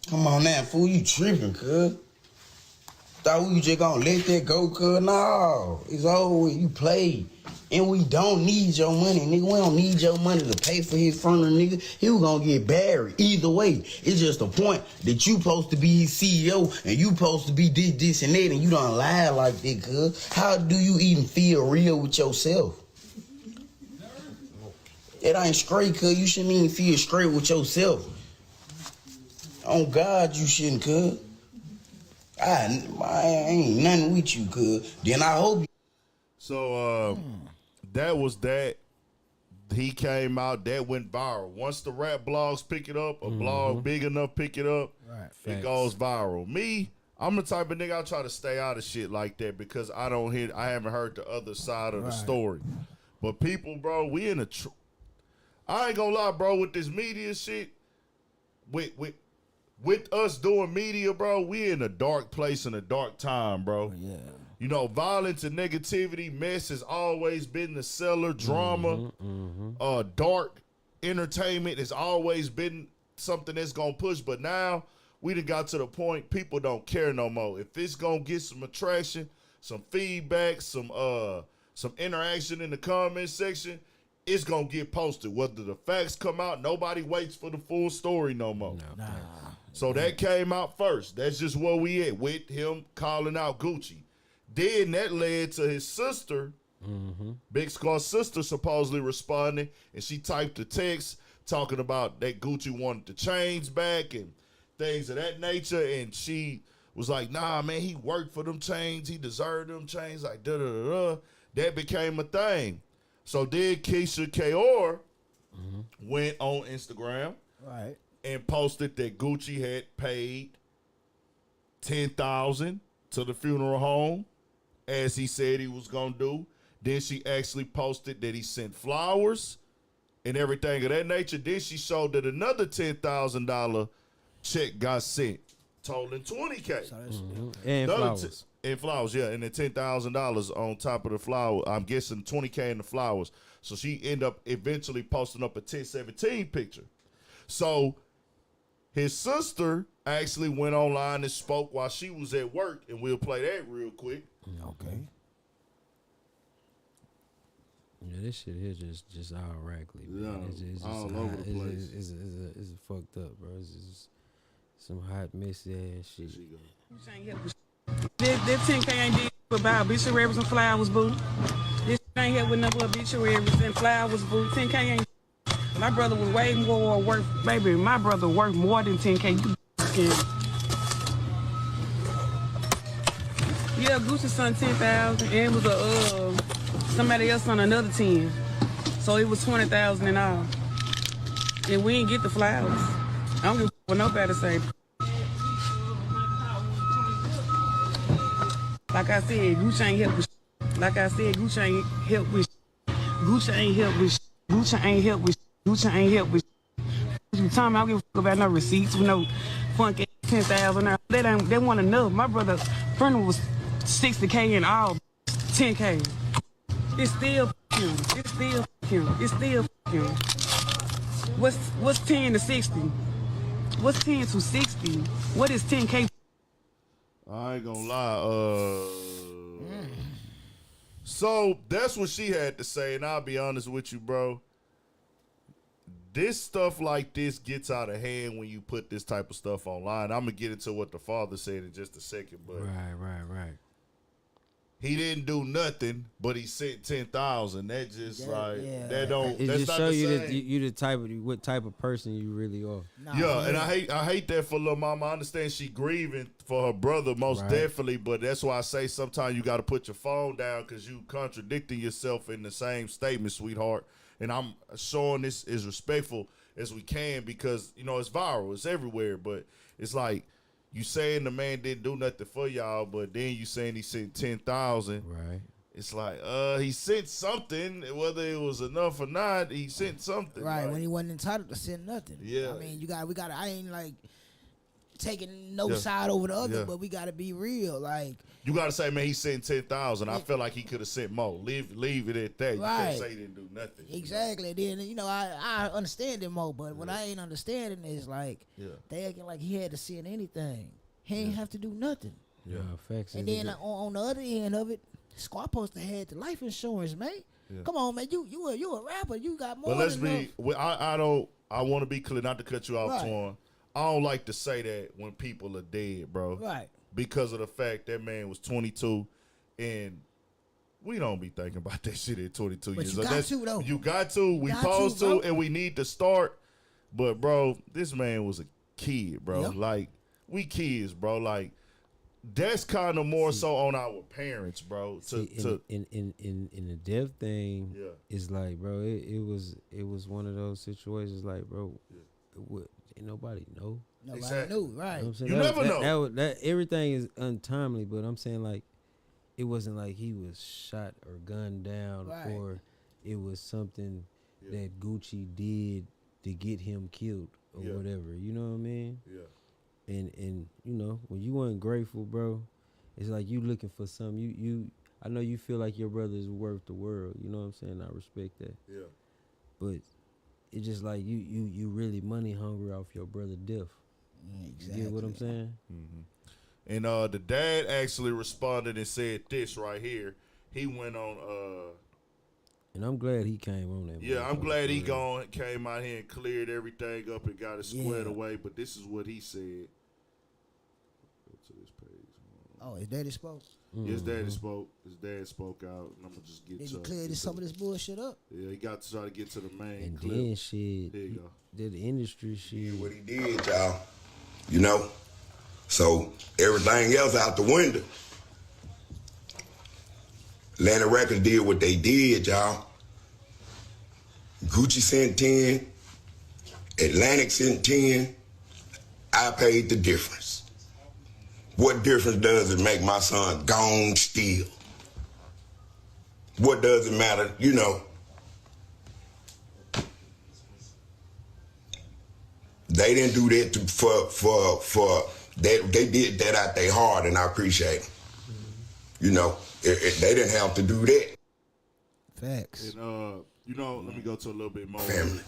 Come on now, fool. You tripping, cuz. Thought we was just gonna let that go, cuz. No, it's over. You played. And we don't need your money, nigga. We don't need your money to pay for his funeral, nigga. He was gonna get buried. Either way, it's just a point that you supposed to be his CEO and you supposed to be this, and that, and you don't lie like that, cuz. How do you even feel real with yourself? It ain't straight, cuz. You shouldn't even feel straight with yourself. On God, you shouldn't, cuz. I ain't nothing with you, cuz. Then I hope you. So, that was that. He came out, that went viral. Once the rap blogs pick it up, a blog big enough pick it up, it goes viral. Me, I'm the type of nigga I try to stay out of shit like that because I haven't heard the other side of the story. But people, bro, we in a I ain't gonna lie, bro, with this media shit, with us doing media, bro, we in a dark place in a dark time, bro. Yeah. You know, violence and negativity, mess has always been the seller. Drama, dark entertainment has always been something that's gonna push. But now we done got to the point people don't care no more. If it's gonna get some attraction, some feedback, some interaction in the comment section, it's gonna get posted. Whether the facts come out, nobody waits for the full story no more. Nah. So that came out first. That's just where we at with him calling out Gucci. Then that led to his sister, Big Scar's sister, supposedly responding, and she typed a text talking about that Gucci wanted the chains back and things of that nature, and she was like, nah, man, he worked for them chains. He deserved them chains, like da-da-da-da. That became a thing. So then Keisha Kaur went on Instagram and posted that Gucci had paid $10,000 to the funeral home, as he said he was gonna do. Then she actually posted that he sent flowers and everything of that nature. Then she showed that another $10,000 check got sent, totaling $20K. And flowers. And flowers, yeah, and then $10,000 on top of the flower. I'm guessing $20K in the flowers. So she ended up eventually posting up a 1017 picture. So his sister actually went online and spoke while she was at work, and we'll play that real quick. Okay. Yeah, this shit here just all raggedy, man. Yeah, It's just all hot. over the place. It's fucked up, bro. It's just some hot, messy ass shit. This 10K ain't did about obituaries and flowers, boo. This ain't here with no obituaries and flowers, boo. 10K ain't. My brother was way more worth, baby. My brother worth more than 10K. Yeah, Gucci's son 10,000, and it was somebody else on another 10. So it was 20,000 in all. And we ain't get the flowers. I don't give a what nobody say. Like I said, Gucci ain't help with Like I said, Gucci ain't help with Gucci ain't help with Gucci ain't help with Gucci ain't help with you tell me I don't give a fuck about no receipts with no funky 10,000. They want enough. My brother's funeral was 60K in all, 10K. It's still him. It's still him. It's still him. What's 10 to 60? What's 10 to 60? What is 10K? I ain't gonna lie. So that's what she had to say, and I'll be honest with you, bro. this stuff like this gets out of hand when you put this type of stuff online. I'm gonna get into what the father said in just a second, but Right. he didn't do nothing, but he sent 10,000. That just that don't. It That's just not show the you same. that you the type of what type of person you really are. Yeah, and I hate that for little mama. I understand she grieving for her brother most definitely, but that's why I say sometimes you got to put your phone down because you contradicting yourself in the same statement, sweetheart. And I'm showing this as respectful as we can because it's viral, it's everywhere. But it's like you saying the man didn't do nothing for y'all, but then you saying he sent 10,000. Right. It's like he sent something, whether it was enough or not. He sent something, right? When he wasn't entitled to send nothing. Yeah, I mean, we got. I ain't like taking no side over the other, but we got to be real. Like you got to say, man, he sent 10,000. I feel like he could have sent more. Leave it at that. You can't say he didn't do nothing. Exactly. Then I understand it more, but what I ain't understanding is like they acting like he had to send anything. He ain't have to do nothing. Yeah, facts. And then on the other end of it, Scarr supposed to had the life insurance, man. Yeah. Come on, man. You a rapper. You got more. But let's be. I want to be clear, not to cut you off, Twan. I don't like to say that when people are dead, bro. Right. Because of the fact that man was 22, and we don't be thinking about that shit at 22 but years old. You got to though. You got to. We supposed to, and we need to start. But bro, this man was a kid, bro. Yep. Like we kids, bro. Like. That's kind of more so on our parents, bro. In the death thing, it's like, bro, it was one of those situations, like, bro, ain't nobody know. Nobody knew, right? You never know. That everything is untimely, but I'm saying like, it wasn't like he was shot or gunned down, or it was something that Gucci did to get him killed or whatever. You know what I mean? Yeah. And when you weren't grateful, bro, it's like you looking for something. I know you feel like your brother is worth the world. You know what I'm saying? I respect that. Yeah. But it's just like you really money hungry off your brother death. Exactly. You get what I'm saying? Mm-hmm. And the dad actually responded and said this right here. He went on. And I'm glad he came on that. Yeah, I'm glad he came out here and cleared everything up and got it squared away. But this is what he said. Go to this page. Oh, his daddy spoke? His daddy spoke. His dad spoke out. And I'm going to just get to he cleared some of this bullshit up? Yeah, he got to try to get to the main and clip. Then shit. There you go. Did the industry shit. What he did, y'all. So everything else out the window. Atlanta Records did what they did, y'all. Gucci sent 10. Atlantic sent 10. I paid the difference. What difference does it make my son gone still? What does it matter? They didn't do that for that. They did that out their heart, and I appreciate it. They didn't have to do that. Facts. And let me go to a little bit more. Family.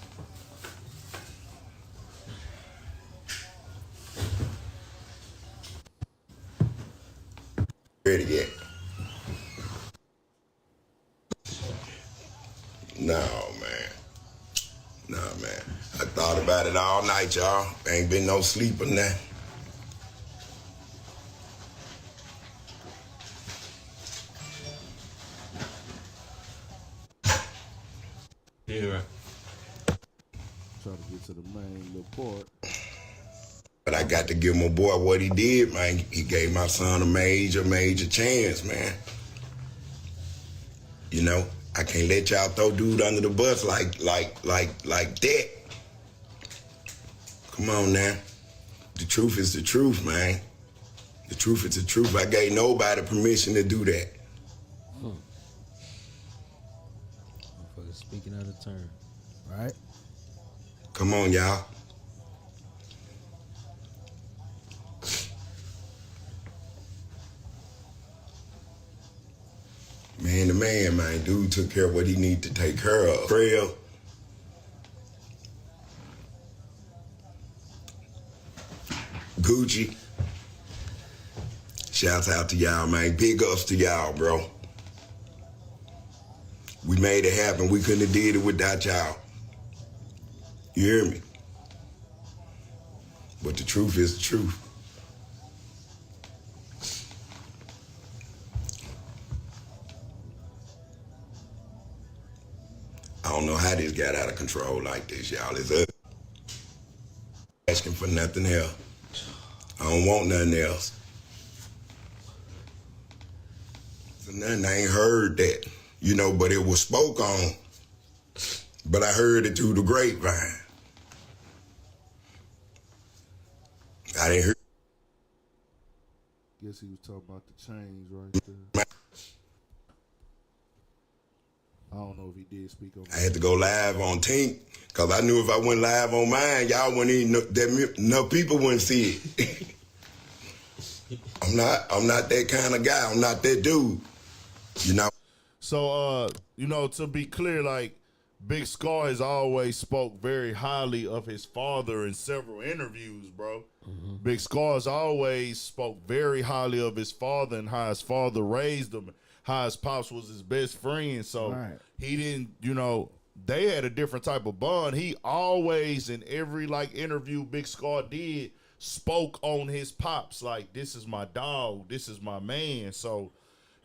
Ready yet? No, man. I thought about it all night, y'all. Ain't been no sleep or nothing. Yeah. Try to get to the main little part. But I got to give my boy what he did, man. He gave my son a major chance, man. I can't let y'all throw dude under the bus like that. Come on now. The truth is the truth, man. The truth is the truth. I gave nobody permission to do that. Speaking out of turn. Right? Come on, y'all. Man to man, dude took care of what he needed to take care of. Trail. Gucci. Shouts out to y'all, man. Big ups to y'all, bro. We made it happen. We couldn't have did it without y'all. You hear me? But the truth is the truth. I don't know how this got out of control like this, y'all. It's us asking for nothing else. I don't want nothing else. For nothing, I ain't heard that, you know, but it was spoke on. But I heard it through the grapevine. I didn't hear. Guess he was talking about the change right there. I don't know if he did speak on that. I had to go live on Tink because I knew if I went live on mine, y'all wouldn't even that enough people wouldn't see it. I'm not that kind of guy. I'm not that dude. You know. So you know, to be clear, like Big Scarr has always spoke very highly of his father in several interviews, bro. Mm-hmm. Big Scarr has always spoke very highly of his father and how his father raised him, how his pops was his best friend. So he didn't, you know, they had a different type of bond. He always, in every like interview Big Scarr did, spoke on his pops like, this is my dog, this is my man. So,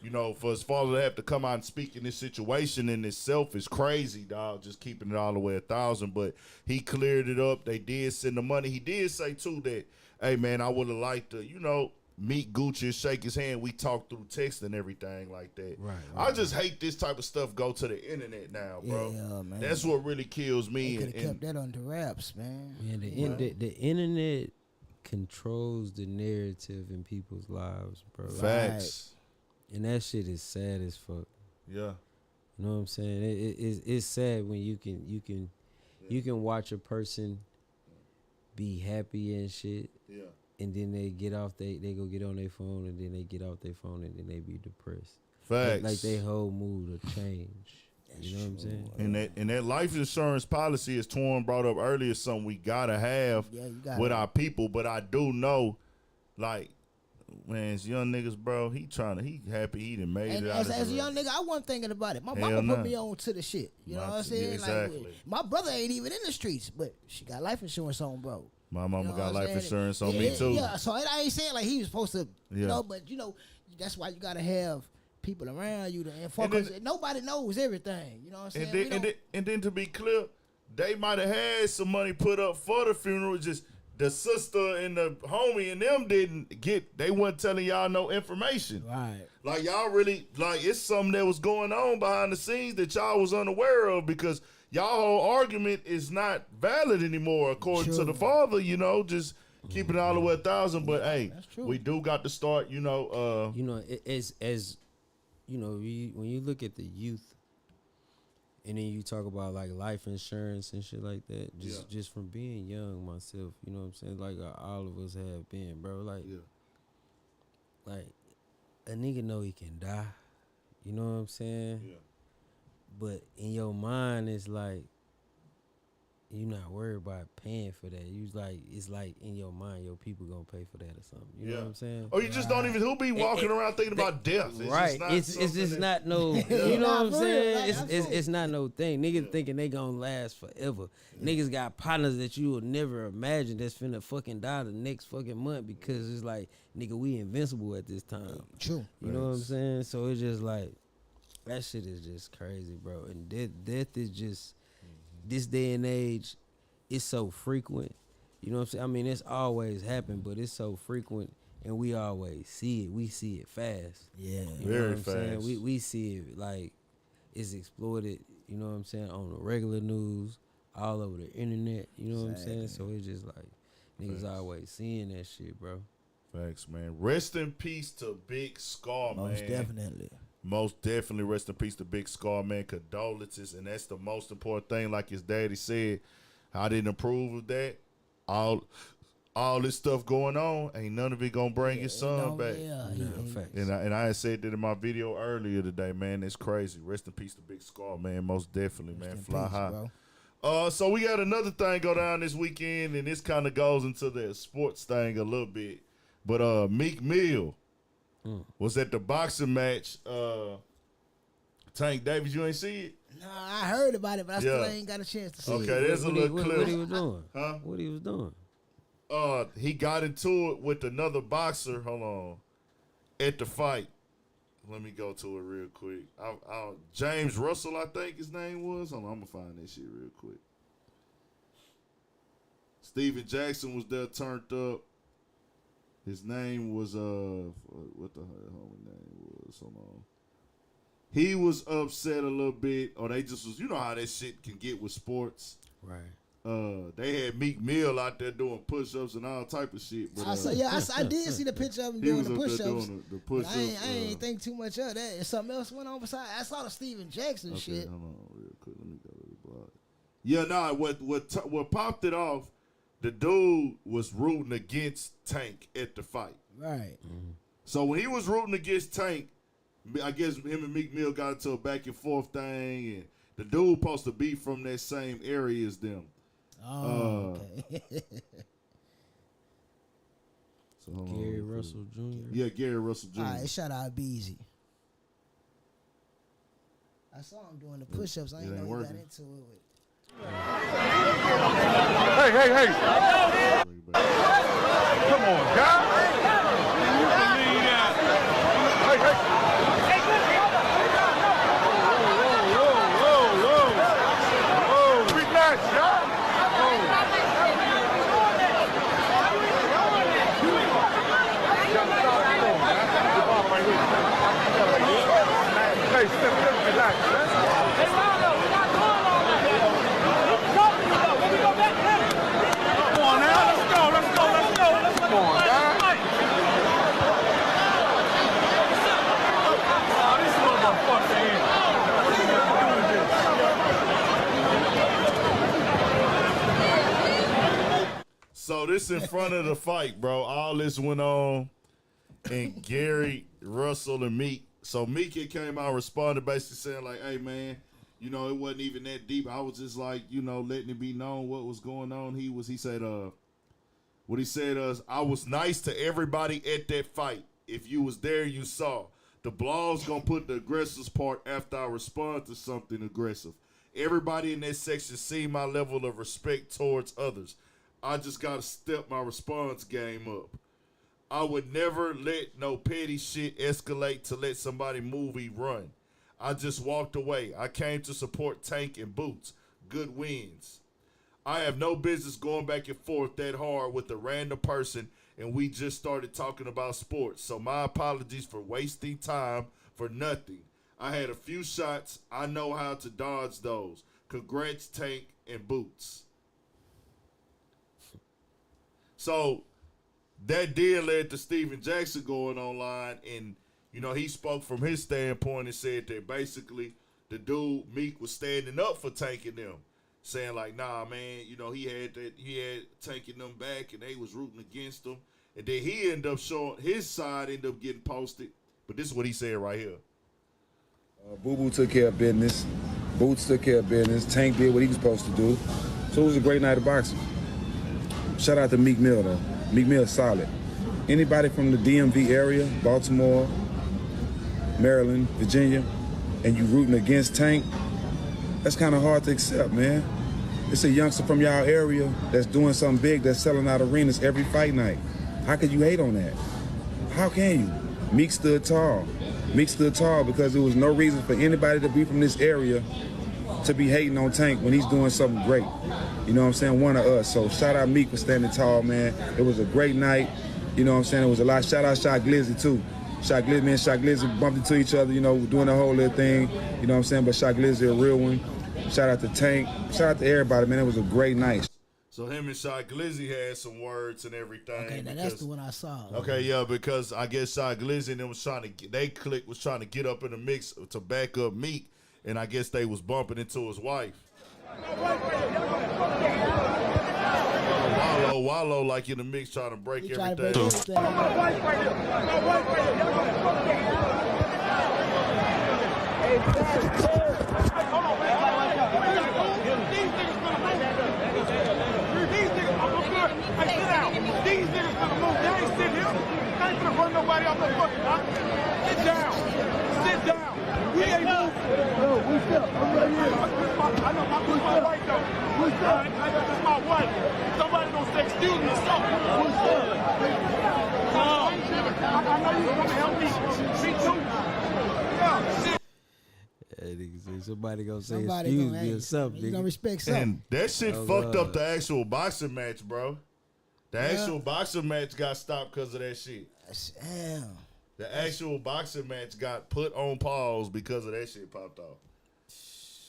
you know, for his father to have to come out and speak in this situation in itself is crazy, dog, just keeping it all the way 1,000. But he cleared it up. They did send the money. He did say, too, that, hey, man, I would have liked to, you know, meet Gucci and shake his hand. We talked through text and everything like that. Right, I just hate this type of stuff go to the internet now, bro. Yeah, man. That's what really kills me. They could have kept that under wraps, man. Yeah, the internet controls the narrative in people's lives, bro. Facts. And that shit is sad as fuck. Yeah. You know what I'm saying? It's sad when you can watch a person be happy and shit. Yeah. And then they get off, they go get on their phone, and then they get off their phone, and then they be depressed. Facts. Like their whole mood will change. You know what I'm saying? And that life insurance policy, as Torn brought up earlier, is something we gotta have with our people. But I do know, like, man, it's young niggas, bro. He happy he done made it out. As a young nigga, I wasn't thinking about it. My mama put me on to the shit. You know what I'm saying? Exactly. Like, my brother ain't even in the streets, but she got life insurance on, bro. My mama got life insurance on me too. Yeah, so I ain't saying like he was supposed to, you know, but you know, that's why you gotta have people around you to inform. Because nobody knows everything. You know what I'm saying? And then to be clear, they might have had some money put up for the funeral, just the sister and the homie and them didn't get, they wasn't telling y'all no information. Right. Like y'all really, like it's something that was going on behind the scenes that y'all was unaware of, because y'all whole argument is not valid anymore according to the father, you know, just keeping it all the way 1,000. But hey, we do got to start, you know. You know, as you know, when you look at the youth, and then you talk about like life insurance and shit like that, just from being young myself, you know what I'm saying? Like all of us have been, bro. Like a nigga know he can die, you know what I'm saying? Yeah. But in your mind, it's like you not worried about paying for that. You like, it's like in your mind, your people gonna pay for that or something. You know what I'm saying? Or you just don't even, who be walking around thinking about death? It's it's just not no, you know what I'm saying? It's not no thing. Niggas thinking they gonna last forever. Niggas got partners that you would never imagine that's finna fucking die the next fucking month, because it's like, nigga, we invincible at this time. True. You know what I'm saying? So it's just like, that shit is just crazy, bro. And death is just, this day and age, it's so frequent. You know what I'm saying? I mean, it's always happened, but it's so frequent, and we always see it. We see it fast. Yeah, you know what I'm saying? We see it like it's exploited, you know what I'm saying, on the regular news, all over the internet, you know what I'm saying? So it's just like, niggas always seeing that shit, bro. Facts, man. Rest in peace to Big Scarr, man. Most definitely. Most definitely rest in peace to Big Scarr, man. Condolences, and that's the most important thing. Like his daddy said, I didn't approve of that. All this stuff going on, ain't none of it gonna bring his son back. And I had said that in my video earlier today, man. It's crazy. Rest in peace to Big Scarr, man. Most definitely, man. Fly high. Bro. So we got another thing go down this weekend, and this kind of goes into the sports thing a little bit. But Meek Mill was at the boxing match. Tank Davis, you ain't see it? Nah, I heard about it, but I still ain't got a chance to see it. Okay, there's a little clip. What he was doing? Huh? What he was doing? He got into it with another boxer. Hold on. At the fight. Let me go to it real quick. James Russell, I think his name was. Hold on, I'm going to find that shit real quick. Steven Jackson was there turned up. His name was, what the hell his name was? Hold on. He was upset a little bit, or they just was, you know how that shit can get with sports. Right. They had Meek Mill out there doing push-ups and all type of shit. But, I did see the picture of him doing the push-ups. The push-ups. I ain't think too much of that. If something else went on besides, I saw the Steven Jackson shit. Hold on real quick. Let me go to the blog. Yeah, nah, what popped it off, the dude was rooting against Tank at the fight. Right. Mm-hmm. So when he was rooting against Tank, I guess him and Meek Mill got into a back and forth thing, and the dude supposed to be from that same area as them. Oh, okay. So Gary Russell Jr. Yeah, Gary Russell Jr. All right, shout out Beezy. I saw him doing the push-ups. I didn't know he got into it with. Hey. Come on, guys. Whoa. Relax, y'all. Hey, step, relax, man. Hey, Rondo, we're not going on that. What you talking about? When we go back there? Come on now, let's go. Come on, guys. Oh, this motherfucker here. So this in front of the fight, bro. All this went on, and Gary Russell and Meek. So Meek had came out and responded basically saying like, hey, man, you know, it wasn't even that deep. I was just like, you know, letting it be known what was going on. He said, what he said was, I was nice to everybody at that fight. If you was there, you saw. The blog's going to put the aggressive part after I respond to something aggressive. Everybody in that section see my level of respect towards others. I just got to step my response game up. I would never let no petty shit escalate to let somebody movie run. I just walked away. I came to support Tank and Boots. Good wins. I have no business going back and forth that hard with a random person, and we just started talking about sports. So my apologies for wasting time for nothing. I had a few shots. I know how to dodge those. Congrats, Tank and Boots. So that did lead to Steven Jackson going online, and, you know, he spoke from his standpoint and said that basically the dude, Meek, was standing up for Tank and them, saying like, nah, man, you know, he had Tank and them back, and they was rooting against him. And then he ended up showing his side, ended up getting posted. But this is what he said right here. Boo Boo took care of business. Boots took care of business. Tank did what he was supposed to do. So it was a great night of boxing. Shout out to Meek Mill, though. Meek Mill is solid. Anybody from the DMV area, Baltimore, Maryland, Virginia, and you rooting against Tank, that's kind of hard to accept, man. It's a youngster from y'all area that's doing something big, that's selling out arenas every fight night. How could you hate on that? How can you? Meek stood tall. Meek stood tall because there was no reason for anybody to be from this area to be hating on Tank when he's doing something great. You know what I'm saying? One of us. So shout out Meek for standing tall, man. It was a great night. You know what I'm saying? It was a lot. Shout out Shot Glizzy, too. Shot Glizzy, man, Shot Glizzy bumped into each other, you know, doing the whole little thing. You know what I'm saying? But Shot Glizzy, a real one. Shout out to Tank. Shout out to everybody, man. It was a great night. So him and Shot Glizzy had some words and everything. Okay, now that's the one I saw. Okay, yeah, because I guess Shot Glizzy and them was trying to get up in the mix to back up Meek, and I guess they was bumping into his wife. Wallow like in the mix trying to break everything. These niggas gonna move. They ain't sitting here. They ain't gonna run nobody off the fucking block. Sit down. We ain't moving. We still. I'm right here. I know my wife though. Who's that? That's my wife. Somebody gonna say excuse me, something. Who's that? I know you gonna help me. Me too. Yeah, shit. Somebody gonna say Somebody excuse gonna, me or something. You nigga. gonna respect something. And that shit fucked up the actual boxing match, bro. The actual boxing match got stopped because of that shit. Damn. The actual boxing match got put on pause because of that shit popped off.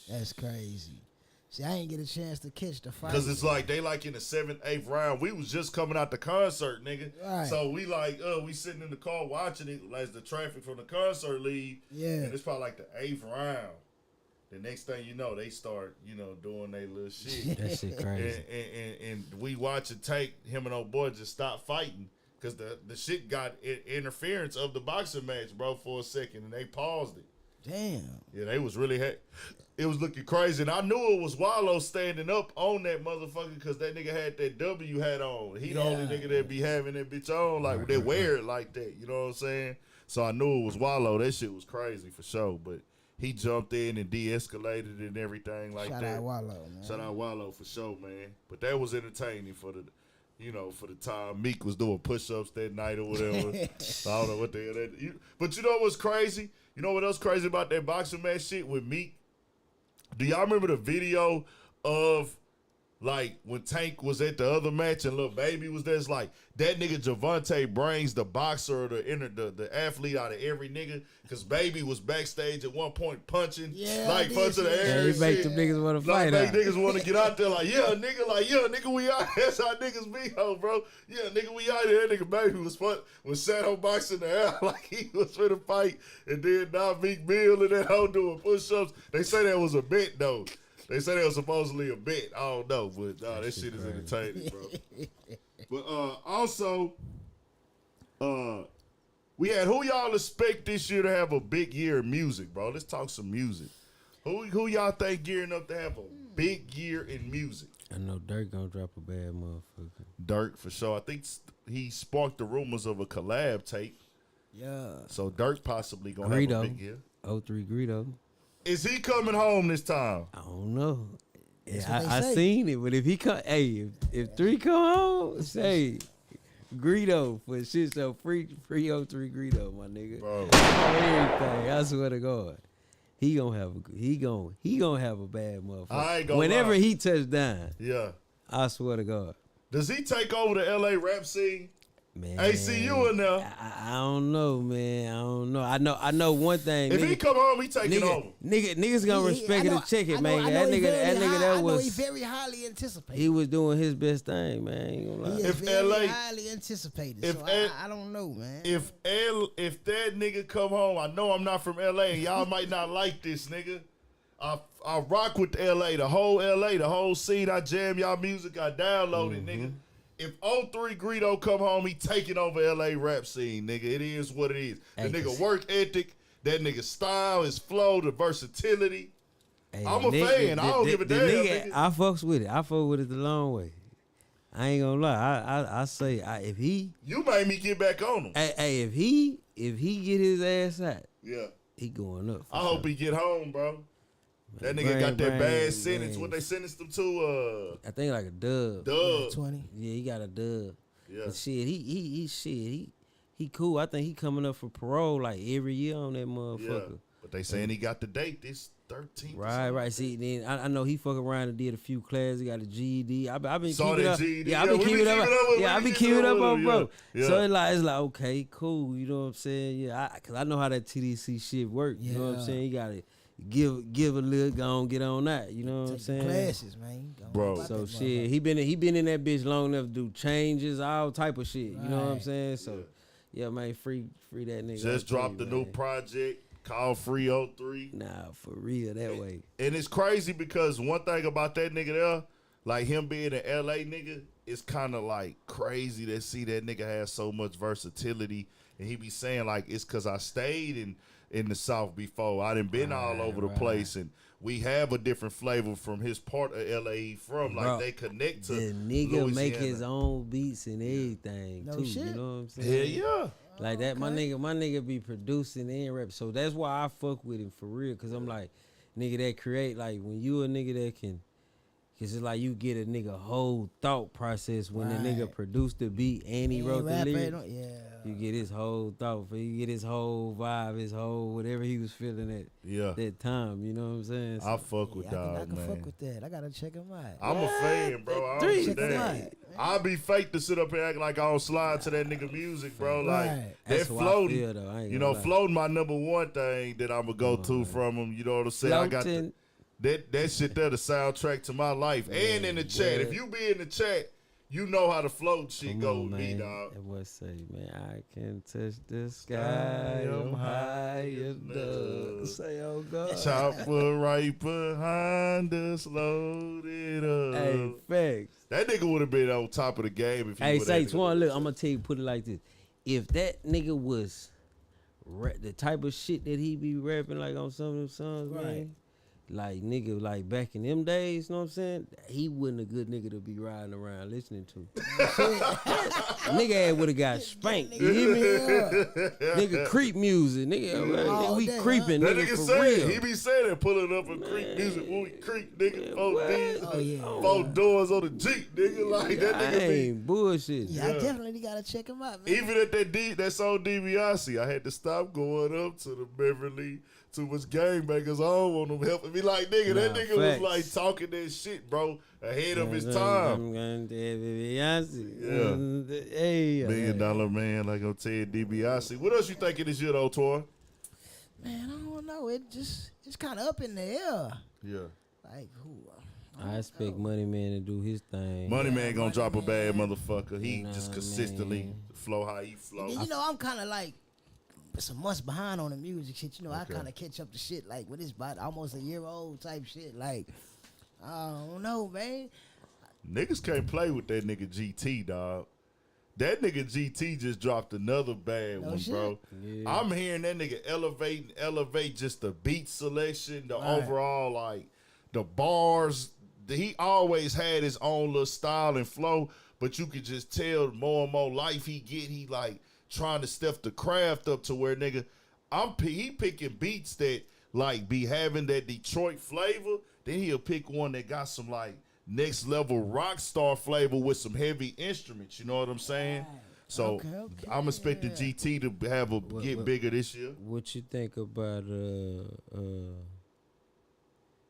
That's crazy. See, I ain't get a chance to catch the fight. Because it's like, they like in the 7th, 8th round. We was just coming out the concert, nigga. Right. So we like, we sitting in the car watching it as the traffic from the concert leave. Yeah. And it's probably like the 8th round. The next thing you know, they start, doing their little shit. That shit crazy. And we watch it take him and old boy just stop fighting. Because the shit got interference of the boxing match, bro, for a second. And they paused it. Damn. Yeah, they was really it was looking crazy. And I knew it was Wallow standing up on that motherfucker because that nigga had that W hat on. He the only nigga that be having that bitch on. Like, they wear it like that. You know what I'm saying? So I knew it was Wallow. That shit was crazy for sure. But he jumped in and de-escalated and everything like that. Shout out Wallow, man. Shout out Wallow for sure, man. But that was entertaining for the time Meek was doing push-ups that night or whatever. I don't know what the hell that. But you know what's crazy? You know what else crazy about that boxing match shit with Meek? Do y'all remember the video of, like, when Tank was at the other match and Lil Baby was there? It's like, that nigga Javante brings the boxer or the athlete out of every nigga because Baby was backstage at one point punching, punching the air. Yeah, he make them niggas want to fight Like, out. niggas want to get out there like, yeah, nigga, we out. That's how niggas be, bro. Yeah, nigga, we out there. That nigga Baby was sat on boxing the air like he was finna fight. And then now Meek Mill and that hoe doing push-ups. They say that was a bet, though. They say that was supposedly a bet. I don't know, but that shit is entertaining, bro. But also, we had who y'all expect this year to have a big year in music, bro? Let's talk some music. Who y'all think gearing up to have a big year in music? I know Dirk gonna drop a bad motherfucker. Dirk, for sure. I think he sparked the rumors of a collab tape. Yeah. So Dirk possibly gonna have a big year. 03 Greedo. Is he coming home this time? I don't know. That's I seen it, but if he come, if 3 come home, say Greedo for shit. So free 03 Greedo, my nigga. Bro. Everything. I swear to God, he gonna have a bad motherfucker. I ain't gonna Whenever lie. he touch down, Yeah. I swear to God. Does he take over the LA rap scene? Man, ACU in there. I don't know, man. I don't know. I know one thing. If he come home, he taking over. Niggas gonna respect it and check it, man. That nigga I know he was very highly anticipated. he was doing his best thing, man. Ain't gonna lie. He is If very LA highly anticipated. if So L- I don't know, man. If that nigga come home, I know I'm not from LA, and y'all might not like this nigga. I rock with LA, the whole scene. I jam y'all music, I download it, nigga. If 03 Greedo come home, he taking over LA rap scene, nigga. It is what it is. The nigga work ethic, that nigga style, his flow, the versatility. Hey, I'm a fan. I don't give a damn, nigga. I fucks with it. I fuck with it the long way. I ain't gonna lie. I say if he You made me get back on him. hey if he get his ass out, Yeah. he going up. I hope he get home, bro. That nigga got that bad sentence. What they sentenced him to? I think like a dub. 20. Yeah, he got a dub. Yeah. But shit, he cool. I think he coming up for parole like every year on that motherfucker. Yeah. But they saying he got the date this 13th. Right. See, then I know he fuck around and did a few classes. He got a GED. I've been Saw keeping that up. GED. Yeah, I've been keeping up. Yeah, I've been keeping up on bro. Yeah. So it's like okay, cool. You know what I'm saying? Yeah, cause I know how that TDC shit work. You know what I'm saying? You gotta give a little, go on, get on that. You know what I'm saying? Classes, man. Bro. So shit, he been in that bitch long enough to do changes, all type of shit. You know what I'm saying? So yeah, man, free that nigga. Just dropped the new project called Free 03. Nah, for real, that way. And it's crazy because one thing about that nigga there, like him being an LA nigga, it's kind of like crazy to see that nigga have so much versatility. And he be saying like, it's because I stayed in the South before. I done been all over the place, and we have a different flavor from his part of LA he from. Like, bro, they connect to the nigga Louisiana. make his own beats and everything too. Shit. You know what I'm saying? Yeah. Like that, my nigga be producing and rap. So that's why I fuck with him for real. Cause I'm like, nigga that create, like when you a nigga that can, cause it's like you get a nigga whole thought process when the nigga produced the beat and he wrote the lyrics. Yeah. You get his whole thought, you get his whole vibe, his whole whatever he was feeling at that time. You know what I'm saying? So, I fuck with dog, I can man. fuck with that. I gotta check him out. I'm a fan, bro. I understand. I'll be fake to sit up here acting like I don't slide to that nigga music, bro. Like that floating. You know, floating my number one thing that I'ma go to from him. You know what I'm saying? Floating. I got that shit there, the soundtrack to my life. And in the chat, if you be in the chat, you know how the float shit go with me, dog. That boy say, man, I can touch the sky, I'm high as dust. Say, oh God. Chopper right behind us, loaded up. Hey, facts. That nigga would have been on top of the game if he Hey, would say, Twan, look, I'm gonna tell you, put it like this. If that nigga was the type of shit that he be rapping like on some of them songs, man. Like, nigga, like back in them days, you know what I'm saying? He wasn't a good nigga to be riding around listening to. Nigga would have got spanked. You hear me? Nigga, creep music. Nigga, we creeping, that nigga, nigga for say real. He be saying that, pulling up and creep music. When we creep, nigga, Oh, four doors on the Jeep, nigga. Like, that nigga ain't bullshit. Yeah, I definitely gotta check him out, man. Even at that song DiBiase, I had to stop going up to the Beverly. Too much gangbangers. I don't want them helping me. Like, nigga, that nigga was like talking that shit, bro, ahead of his time. Yeah. Hey, $1 million man, like I'm telling DiBiase. What else you think of this year, though, Tor? Man, I don't know. It's kind of up in the air. Yeah. Like who? I expect Money Man to do his thing. Money Man gonna drop a bad motherfucker. He just consistently flow how he flow. You know, I'm kind of like some months behind on the music shit. You know, I kind of catch up to shit like when it's about almost a year old type shit. Like, I don't know, man. Niggas can't play with that nigga GT, dog. That nigga GT just dropped another bad one, shit. bro. Yeah. I'm hearing that nigga elevate just the beat selection, the overall, like, the bars. He always had his own little style and flow, but you could just tell more and more life he get, he, like, trying to step the craft up to where, nigga, he picking beats that, like, be having that Detroit flavor. Then he'll pick one that got some, like, next level rock star flavor with some heavy instruments. You know what I'm saying? So I'm expecting GT to have get bigger this year. What you think about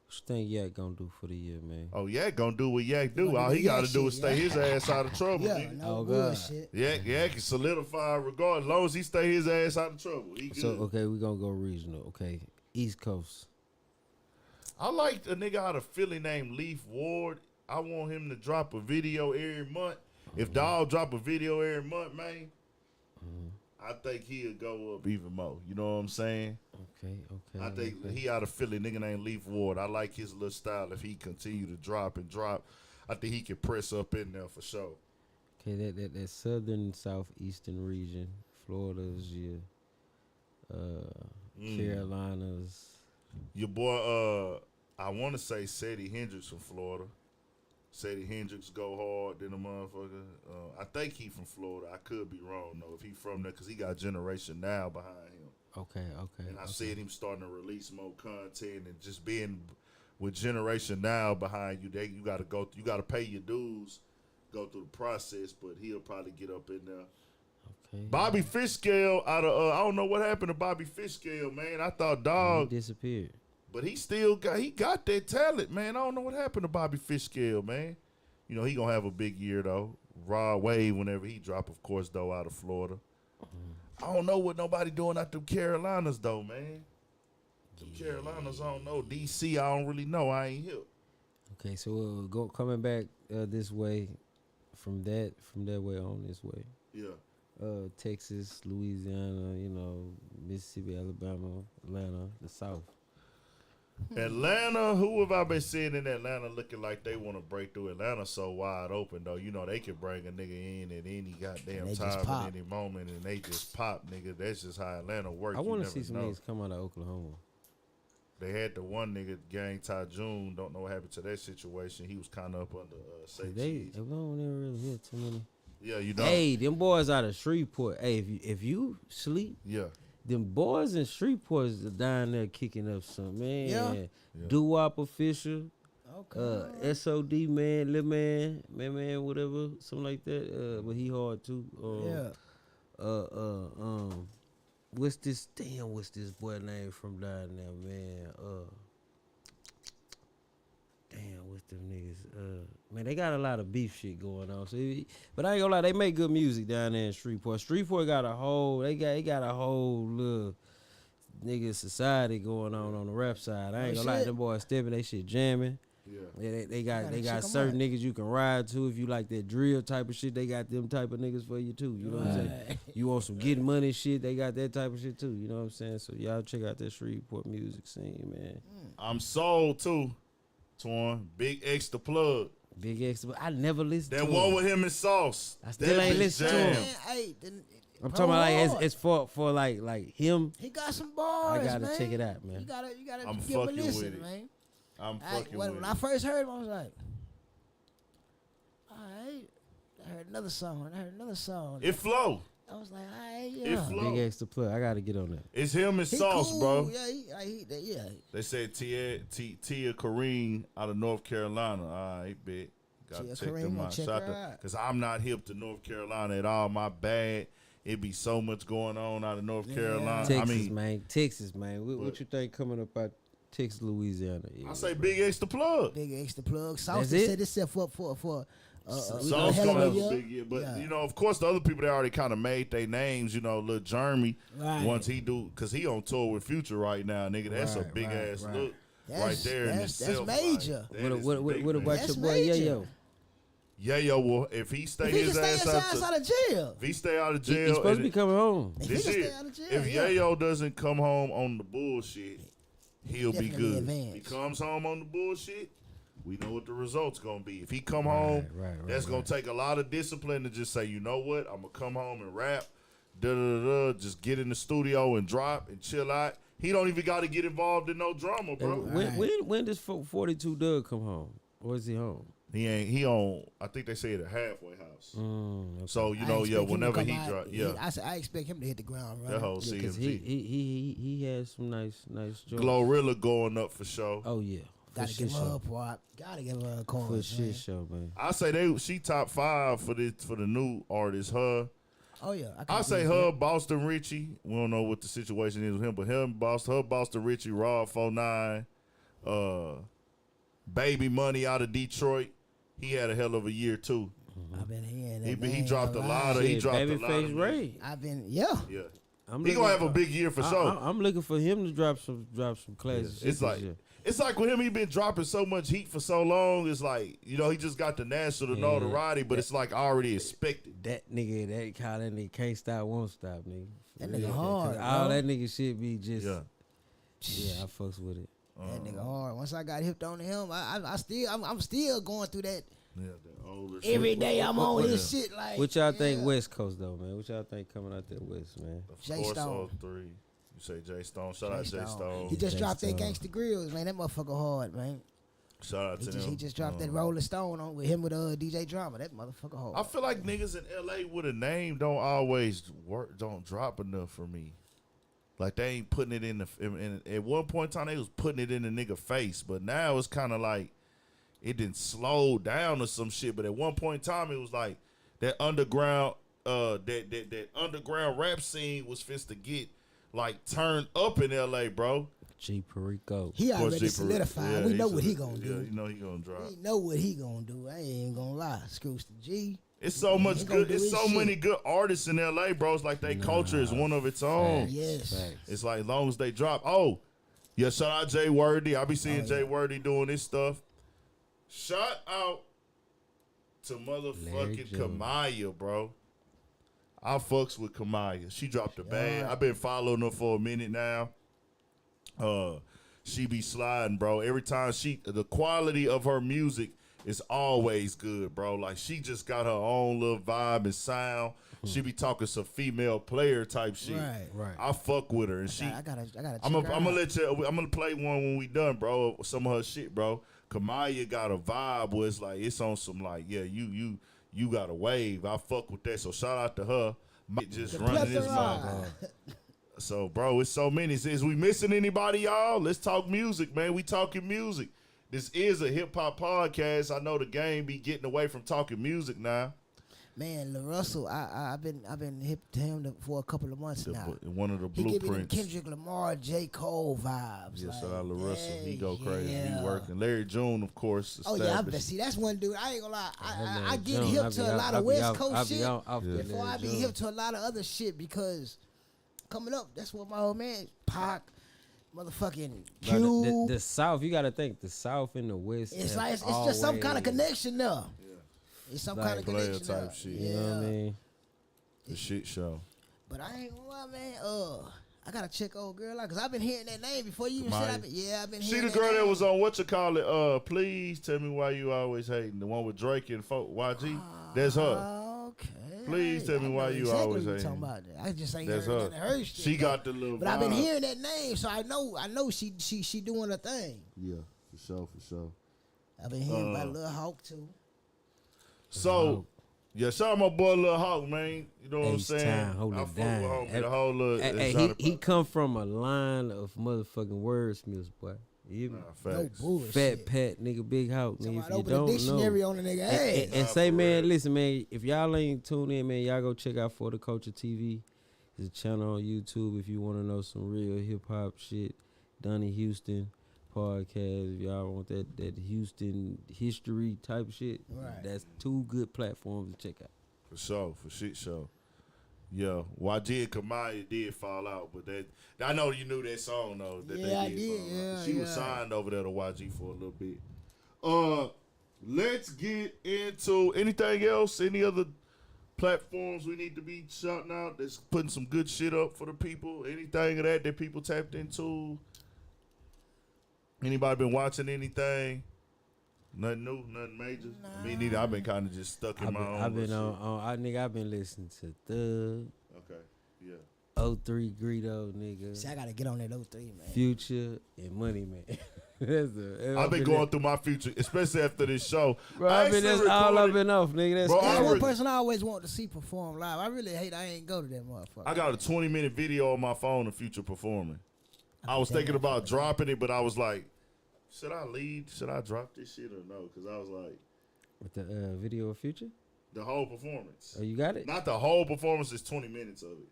what you think Yak gonna do for the year, man? Oh, Yak gonna do what Yak do. All he gotta do is stay his ass out of trouble. Yeah, no bullshit. Yak can solidify regardless. As long as he stay his ass out of trouble. He good. So, okay, we gonna go regional. Okay, East Coast. I like a nigga out of Philly named Leaf Ward. I want him to drop a video every month. If Dawg drop a video every month, man, I think he'll go up even more. You know what I'm saying? Okay. I think he out of Philly, nigga named Leaf Ward. I like his little style. If he continue to drop, I think he can press up in there for sure. Okay, that southern southeastern region, Florida's your Carolinas. Your boy, I want to say Sadie Hendricks from Florida. Sadie Hendricks go hard than a motherfucker. I think he from Florida. I could be wrong though if he from there because he got Generation Now behind him. Okay. And I said him starting to release more content and just being with Generation Now behind you. You got to you got to pay your dues, go through the process. But he'll probably get up in there. Okay. Bobby Fishscale out of I don't know what happened to Bobby Fishscale, man. I thought Dawg he disappeared. But he still got that talent, man. I don't know what happened to Bobby Fishscale, man. You know, he gonna have a big year though. Raw Wave whenever he drop, of course, though, out of Florida. I don't know what nobody doing out them Carolinas though, man. Them Carolinas, I don't know. DC, I don't really know. I ain't here. Okay, so coming back this way, from that way on this way. Yeah. Texas, Louisiana, you know, Mississippi, Alabama, Atlanta, the South. Atlanta, who have I been seeing in Atlanta looking like they want to break through? Atlanta so wide open, though. You know, they can bring a nigga in at any goddamn time, at any moment, and they just pop, nigga. That's just how Atlanta works. I want to see some niggas come out of Oklahoma. They had the one nigga, Gang Ty June. Don't know what happened to that situation. He was kind of up under Say Cheese. They don't never really hit too many. Yeah, you know. Hey, them boys out of Shreveport. Hey, if you sleep, them boys in Shreveport's down there kicking up some, man. Yeah. Doo-wop official. Okay. SOD man, Lil man, whatever, something like that. But he hard too. What's this boy name from down there, man? What's them niggas? Man, they got a lot of beef shit going on. So, but I ain't gonna lie, they make good music down there in Shreveport. Shreveport got a whole little nigga society going on the rap side. I ain't gonna lie, them boys stepping, they shit jamming. Yeah, they got certain niggas you can ride to if you like that drill type of shit. They got them type of niggas for you too. You know what I'm saying? You want some getting money shit? They got that type of shit too. You know what I'm saying? So y'all check out that Shreveport music scene, man. I'm sold too. Torn. Big X the plug. Big X. I never listened to that one with him and Sauce. I still ain't listened to him. I'm talking about like it's for like him. He got some bars. I gotta man. check it out, man. You gotta I'm give him a fucking listen, with it. man. I'm fucking with it. When I first heard him, I was like, all right. I heard another song. It flow. I was like, all right, It yeah. flow. Big X the plug. I gotta get on that. It's him and He Sauce, cool. bro. Yeah. They said Tia Kareem out of North Carolina. All right, bet. Gotta Tia check Kareem, them gonna out. check her out. Because I'm not hip to North Carolina at all. My bad. It be so much going on out of North Carolina. Texas, man. What you think coming up out Texas, Louisiana? Yeah. I say Big X the plug. Big X the plug. Sauce That's set itself up for Sauce gonna have a big year. But, you know, of course, the other people that already kind of made their names, you know, Lil Jeremy, once he do, because he on tour with Future right now, nigga. That's a big-ass look right there in itself. That's major. What about your boy Yayo? Yayo will, if he stay his ass out of jail. If he stay out of jail. He's supposed to be coming home. This year. If Yayo doesn't come home on the bullshit, he'll be good. If he comes home on the bullshit, we know what the result's gonna be. If he come home, that's gonna take a lot of discipline to just say, you know what, I'm gonna come home and rap, just get in the studio and drop and chill out. He don't even got to get involved in no drama, bro. When does 42 Doug come home? Or is he home? He on. I think they say at a halfway house. Okay. So you know, whenever he drop, I expect him to hit the ground running. That whole CMG. He has some nice joints. Glorilla going up for sure. Oh yeah. Gotta give her a pop. Gotta give her a chorus. For shit show, man. I say she top 5 for the new artist. Her. Oh yeah. I say her, Boston Richie. We don't know what the situation is with him, but Boston Richie, Raw 49, Baby Money out of Detroit. He had a hell of a year too. I've been hearing that. He dropped a lot of. He dropped a lot of. Ray. I've been Yeah. He gonna have a big year for sure. I'm looking for him to drop some classic shit. It's like with him, he been dropping so much heat for so long. It's like, you know, he just got the national notoriety, but it's like already expected. That nigga can't stop, won't stop, nigga. That nigga hard. All that nigga shit be just. Yeah, I fucks with it. That nigga hard. Once I got hipped on him, I'm still going through that. Yeah, the older Every shit. day I'm on his shit like. What y'all think West Coast though, man? What y'all think coming out there West, man? Jay Stone. 3. You say Jay Stone. Shout out Jay Stone. He just dropped that Gangsta Grills, man. That motherfucker hard, man. Shout out to him. He just dropped that Rolling Stone on with him with DJ Drama. That motherfucker hard. I feel like niggas in LA with a name don't always don't drop enough for me. Like they ain't putting it in at one point in time they was putting it in the nigga face, but now it's kind of like it didn't slow down or some shit. But at one point in time it was like that underground that underground rap scene was fist to get like turned up in LA, bro. G Perico. He already solidified. Yeah, we know what he gonna do. Yeah, you know he gonna drop. We know what he gonna do. I ain't gonna lie. Screws to G. It's so much good. It's so many good artists in LA, bro. It's like their culture is one of its own. Yes. It's like as long as they drop. Oh, yeah. Shout out Jay Worthy. I be seeing Jay Worthy doing this stuff. Shout out to motherfucking Kamaya, bro. I fucks with Kamaya. She dropped a bag. I've been following her for a minute now. She be sliding, bro. Every time the quality of her music is always good, bro. Like she just got her own little vibe and sound. She be talking some female player type shit. Right. I fuck with her, and I gotta. I'm gonna play one when we done, bro. Some of her shit, bro. Kamaya got a vibe where it's like it's on some like you got a wave. I fuck with that. So shout out to her. Just running his mouth. So, bro, it's so many. Is we missing anybody, y'all? Let's talk music, man. We talking music. This is a hip-hop podcast. I know the game be getting away from talking music now. Man, Lil Russell, I've been hip to him for a couple of months now. One of the He give me them blueprints. Kendrick Lamar, J. Cole vibes. Yes, like, shout out Lil Russell. He go crazy. yeah. He working. Larry June, of course. Oh yeah, established. see that's one dude. I ain't gonna lie. I get June, hip to a lot of West Coast shit off before I be hip to a lot of other shit because coming up, that's what my old man Pac, motherfucking Bro, Q. the South, you gotta think the South and the West. It's like it's just some kind of connection there. It's some kind of player connection type there. shit. You know what I mean? The shit show. But I ain't gonna lie, man. I gotta check old girl out because I've been hearing that name before you even said. I've been hearing. See the girl that was on what you call it? Please tell me why you always hating. The one with Drake and YG. That's her. Okay. Please tell me why you always what hating. talking about that. I just ain't That's heard her. her shit. She got the little. But I've been vibe. hearing that name, so I know she doing her thing. Yeah, for sure. I've been hearing about Lil Hawk too. So, yeah, shout out my boy Lil Hawk, man. You know what I'm saying? H-Time, hold I it fuck down. with homie, the whole little. Hey, he come from a line of motherfucking wordsmiths, boy. You hear me? No bullshit. Fat Pat, nigga, Big Hawk, nigga. If you Open a don't dictionary know, on the nigga and ass. say, man, listen, man, if y'all ain't tuned in, man, y'all go check out For the Culture TV. It's a channel on YouTube if you want to know some real hip hop shit. Donnie Houston podcast. If y'all want that Houston history type shit, Right. that's two good platforms to check out. For sure, for shit show. Yeah, YG and Kamaya did fall out, but that I know you knew that song though. That Yeah, I they did. did, Fall out. yeah, She was yeah. signed over there to YG for a little bit. Let's get into anything else. Any other platforms we need to be shouting out that's putting some good shit up for the people? Anything of that people tapped into? Anybody been watching anything? Nothing new, nothing major. Me neither. I've been kind of just stuck in my own. I've been little shit. I've been listening to Thug, Okay, yeah. 03 Greedo, nigga, See, I gotta get on that 03, man. Future, and Money Man. I've been going through my future, especially after this show. Bro, I've been actually that's all I've recorded- been off, nigga. That's Bro, That's I one re- person I always want to see perform live. I really hate I ain't go to that motherfucker. I got a 20-minute video on my phone of Future performing. I was thinking about dropping it, but I was like, should I lead? Should I drop this shit or no? Because I was like, with the video of Future. the whole performance. Oh, you got it? Not the whole performance, is 20 minutes of it.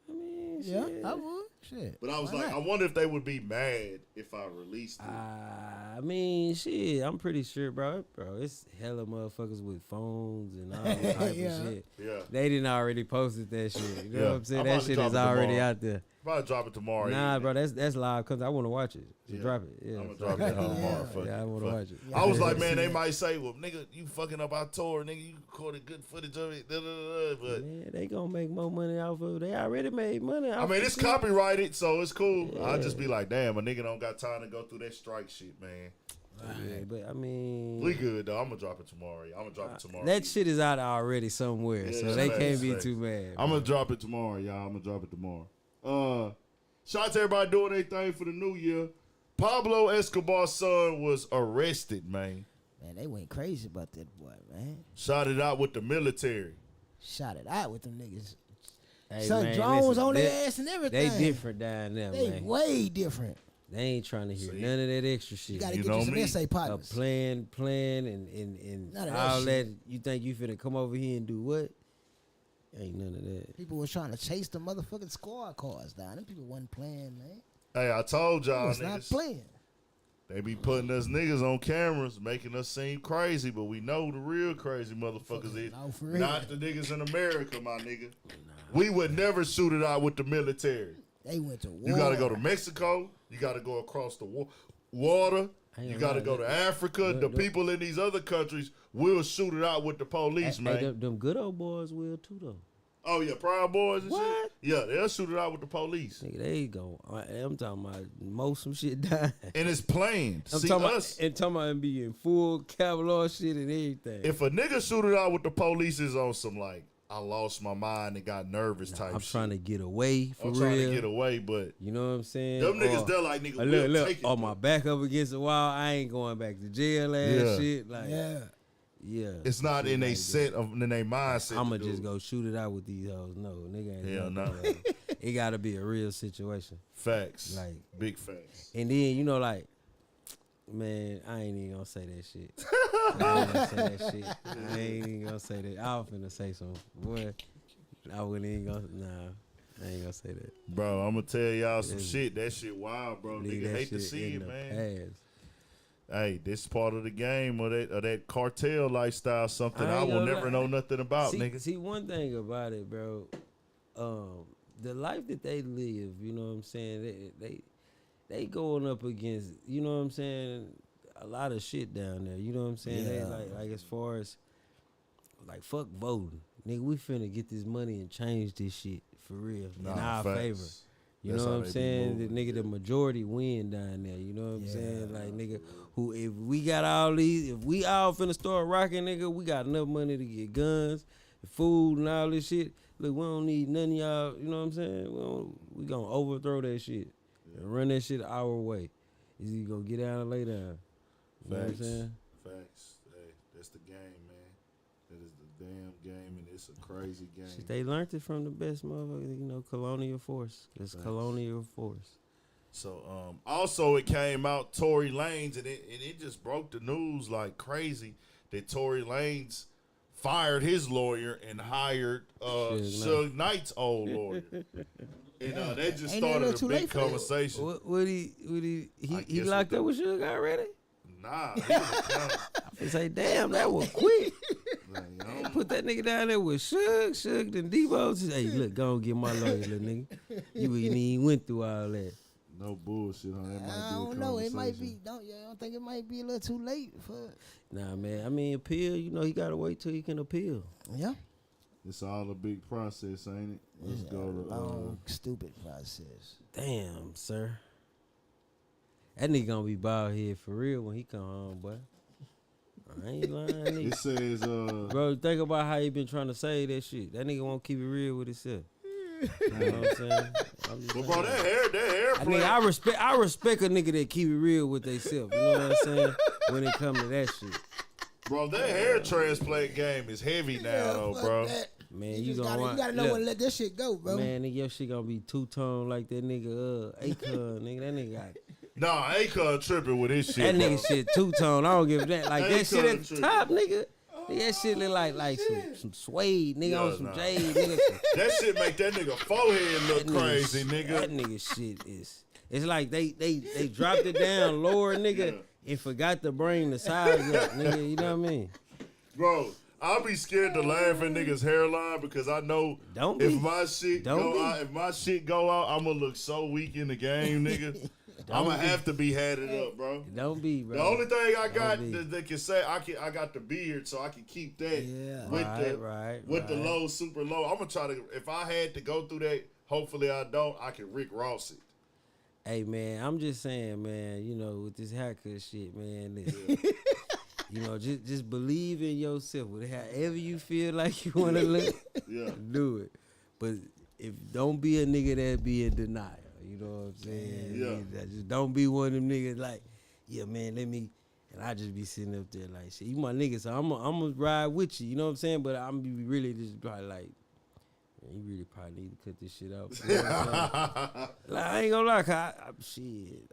I mean, Yeah, shit. I would. Shit. But I was Why like, not? I wonder if they would be mad if I released it. I mean, shit. I'm pretty sure, bro. It's hella motherfuckers with phones and all that type Yeah. of shit. Yeah. They didn't already posted that shit. You know Yeah. what I'm saying? I'm That about to shit drop is it already tomorrow. out there. Probably drop it tomorrow. Nah, evening. bro, that's live because I want to watch it. So Yeah. drop it. Yeah, I'm gonna drop that whole tomorrow. Fuck yeah, I it. want to Fuck watch it. I was like, Yeah. man, they might say, well, nigga, you fucking up our tour, nigga. You recorded good footage of it. Da, da, da, da. But Man, they gonna make more money off of it. They already made money off I mean, of it's it. copyrighted, so it's cool. Yeah. I'll just be like, damn, a nigga don't got time to go through that strike shit, man. Yeah, but I mean, We good, though. I'm going to drop it tomorrow. I'm going to drop it tomorrow. that shit is out already somewhere, Yeah, so they facts, can't be facts. too mad. I'm going to drop it tomorrow, y'all. I'm going to drop it tomorrow. Shout out to everybody doing their thing for the new year. Pablo Escobar's son was arrested, man. Man, they went crazy about that boy, man. Shot it out with the military. Shot it out with them niggas. Hey, Son, man, drones listen, on they- their ass and everything. They different down there, They man. way different. They ain't trying to hear See? none of that extra shit. You gotta You get know you some me. essay partners. Plan, and None of that all that. shit. You think you finna come over here and do what? Ain't none of that. People was trying to chase the motherfucking squad cars down. Them people wasn't playing, man. Hey, I told They y'all, was not niggas. playing. They be putting us niggas on cameras, making us seem crazy, but we know the real crazy motherfuckers is No, for real. not the niggas in America, my nigga. We would never shoot it out with the military. They went to war. You got to go to Mexico. You got to go across the water. I ain't You got to lying. go to Africa. The people in these other countries will shoot it out with the police, Hey, man. them good old boys will too, though. Oh, yeah, Proud Boys and What? shit? Yeah, they'll shoot it out with the police. Nigga, they go. I'm talking about mow some shit down. And it's planned. I'm See, talking us, about, and talking about him being full Cavalier shit and everything. if a nigga shoot it out with the police, is on some, like, I lost my mind and got nervous type I'm shit. trying to get away for I'm real. trying to get away, but You know what I'm saying? them niggas, Or- they're like, nigga, or we'll look, take it. on my back up against the wall, I ain't going back to jail ass Yeah. shit. Like, Yeah. It's not in a set of in their mindset. I'ma to do just it. go shoot it out with these hoes. No, nigga ain't Hell doing no. that. it gotta be a real situation. Facts. Like big facts. And then, you know, like, man, I ain't even gonna say that shit. I ain't gonna say that shit. I ain't even gonna say that. I was finna say something. Boy, I wouldn't even gonna, nah, I ain't gonna say that. Bro, I'm gonna tell y'all some shit. That shit wild, bro. Leave Nigga that hate to shit see in it, the man. past. Hey, this part of the game of that cartel lifestyle, something I will never know nothing about, nigga. See, one thing about it, bro, the life that they live, you know what I'm saying? They going up against, you know what I'm saying, a lot of shit down there. You know what I'm saying? Yeah. They like as far as like fuck voting, nigga. We finna get this money and change this shit for real in our facts. favor. You That's know how what I'm they be saying? The moving, nigga, the majority win down there. You know what I'm saying? Like, nigga, who if we got all these, if we all finna start rocking, nigga, we got enough money to get guns, food, and all this shit. Look, we don't need none of y'all, you know what I'm saying? We gonna overthrow that shit and run that shit our way. Is you gonna get down and lay down? You know what I'm saying? Facts. Hey, that's the game, man. That is the damn game, and it's a crazy game. Shit, they learned it from the best motherfuckers, you know, colonial force. It's colonial force. So, also it came out Tory Lanez, and it just broke the news like crazy that Tory Lanez fired his lawyer and hired Suge Knight's old lawyer. And that just started a big conversation. What he locked up with Suge already? Nah, he was I say, damn, that was quick. Put that nigga down there with Suge, and Debo. Hey, look, go and get my lawyer, little nigga. You ain't even went through all that. No bullshit, huh? That might I don't know. It might be. I don't think it might be a little too late for. Nah, man. I mean, appeal. You know, he gotta wait till he can appeal. Yeah. It's all a big process, ain't it? Let's go to long, stupid process. Damn, sir. That nigga gonna be bald head for real when he come home, boy. I ain't lying, nigga. It says, bro, think about how he been trying to say that shit. That nigga won't keep it real with himself. You know what I'm saying? But bro, that hair play. I respect a nigga that keep it real with theyself. You know what I'm saying? When it come to that shit. Bro, that hair transplant game is heavy now, though, bro. Man, you gotta know when to let that shit go, bro. Man, nigga, your shit gonna be two-tone like that nigga, Akon, nigga. That nigga got. Nah, Akon tripping with his shit. That nigga shit two-tone. I don't give a damn. Like that shit at the tripping. top, nigga. That shit look like some suede, nigga, on some jade, nigga. That shit make that nigga forehead look crazy, nigga. That nigga shit is. It's like they dropped it down lower, nigga, and forgot to bring the size up, nigga. You know what I mean? Bro, I'll be scared to laugh at niggas' hairline because I know if my shit go out, I'm gonna look so weak in the game, nigga. I'm gonna have to be had it up, bro. Don't be, bro. The only thing I got that can say I got the beard, so I can keep that with the low, super low. I'm gonna try to. If I had to go through that, hopefully I don't. I can Rick Ross it. Hey man, I'm just saying, man. You know, with this haircut shit, man. Listen, you know, just believe in yourself. However you feel like you want to look, do it. But don't be a nigga that be in denial. You know what I'm saying? Yeah. Just don't be one of them niggas like, yeah, man, and I just be sitting up there like, shit, you my nigga, so I'm gonna ride with you. You know what I'm saying? But I'm be really just probably like, man, you really probably need to cut this shit out. You know what I'm like, I ain't gonna lie,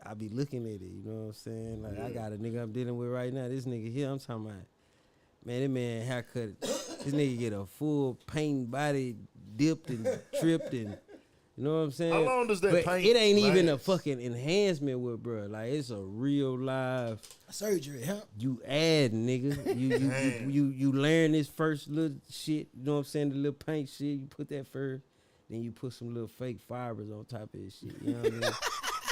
I be looking at it. You know what I'm saying? Like, I got a nigga I'm dealing with right now. This nigga here, I'm talking about, man, that man haircut. This nigga get a full paint body dipped and tripped and. You know what I'm saying? How long does that paint it ain't last? even a fucking enhancement with, bro. Like, it's a real live surgery, huh? You add, nigga. You learn this first little shit. You know what I'm saying? The little paint shit. You put that first, then you put some little fake fibers on top of this shit. You know what I mean?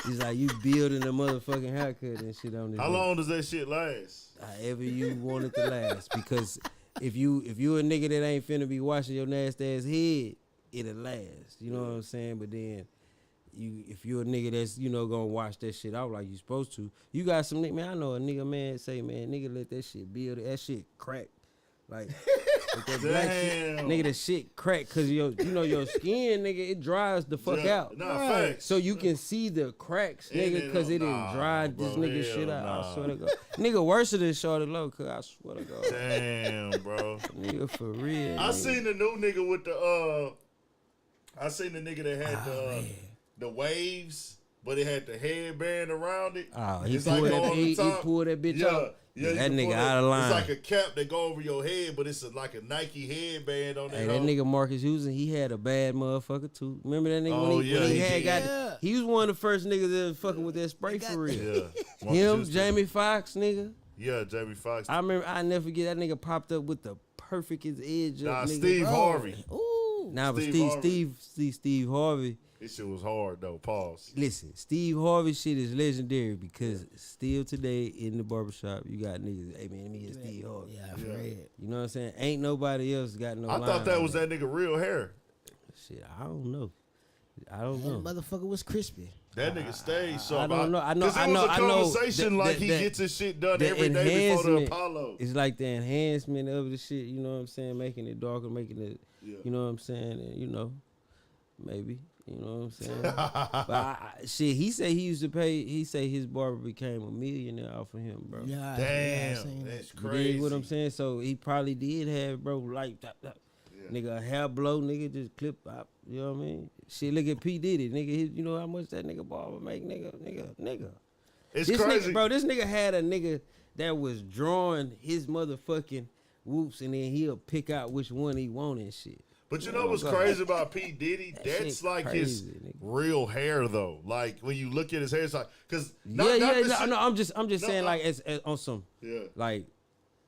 It's like you building a motherfucking haircut and shit on this. How long does that shit last? However you want it to last. Because if you a nigga that ain't finna be washing your nasty ass head, it'll last, you know what I'm saying? But then, if you're a nigga that's, you know, gonna wash that shit out like you supposed to, you got some nigga, man, I know a nigga, man, say, man, nigga let that shit build, that shit crack. Like, with that black shit, nigga, that shit crack, cause your skin, nigga, it dries the fuck out. Nah, facts. So you can see the cracks, nigga, cause it done dried this nigga shit out. I swear to God. Nigga worse than Shorty Low, cause I swear to God. Damn, bro. Nigga, for real. I seen the new nigga with the, I seen the nigga that had the waves, but it had the headband around it. Oh, he it's pulled, like he pulled that bitch out. Yeah, that nigga out of line. It's like a cap that go over your head, but it's like a Nike headband on there. Hey, that nigga Marcus Houston, he had a bad motherfucker too. Remember that nigga Oh, when he had got? Yeah. He was one of the first niggas that was fucking with that spray for real. Yeah. Him, Jamie Foxx, nigga. Yeah, Jamie Foxx. I remember. I never forget that nigga popped up with the perfectest edge. Nah, up, nigga. Steve Harvey. Ooh. Nah, but Steve Harvey. This shit was hard though. Pause. Listen, Steve Harvey shit is legendary because still today in the barbershop, you got niggas, hey man, let me get Steve Harvey. Yeah, I've read. You know what I'm saying? Ain't nobody else got no I line thought that on was that nigga real hair. Shit, I don't know. I don't That know. motherfucker was crispy. That nigga stayed so. I don't know. I know. Because it I was know. a I know. conversation like he gets his shit done the every day before the enhancement Apollo. It's like the enhancement of the shit. You know what I'm saying? Making it darker, making it. You know what I'm saying? And, you know, maybe. You know what I'm saying? But shit, he said he used to pay. He say his barber became a millionaire off of him, bro. Yeah, Damn, that's You crazy. dig what I'm saying? So he probably did have, bro, like nigga, a hair blow, nigga, just clip up. You know what I mean? Shit, look at P Diddy, nigga. You know how much that nigga barber make, nigga. It's this crazy, nigga, bro. This nigga had a nigga that was drawing his motherfucking whoops, and then he'll pick out which one he want and shit. But you know what's crazy about P Diddy? That's like his real hair though. Like when you look at his hair, it's like because no, I'm just saying like as on some like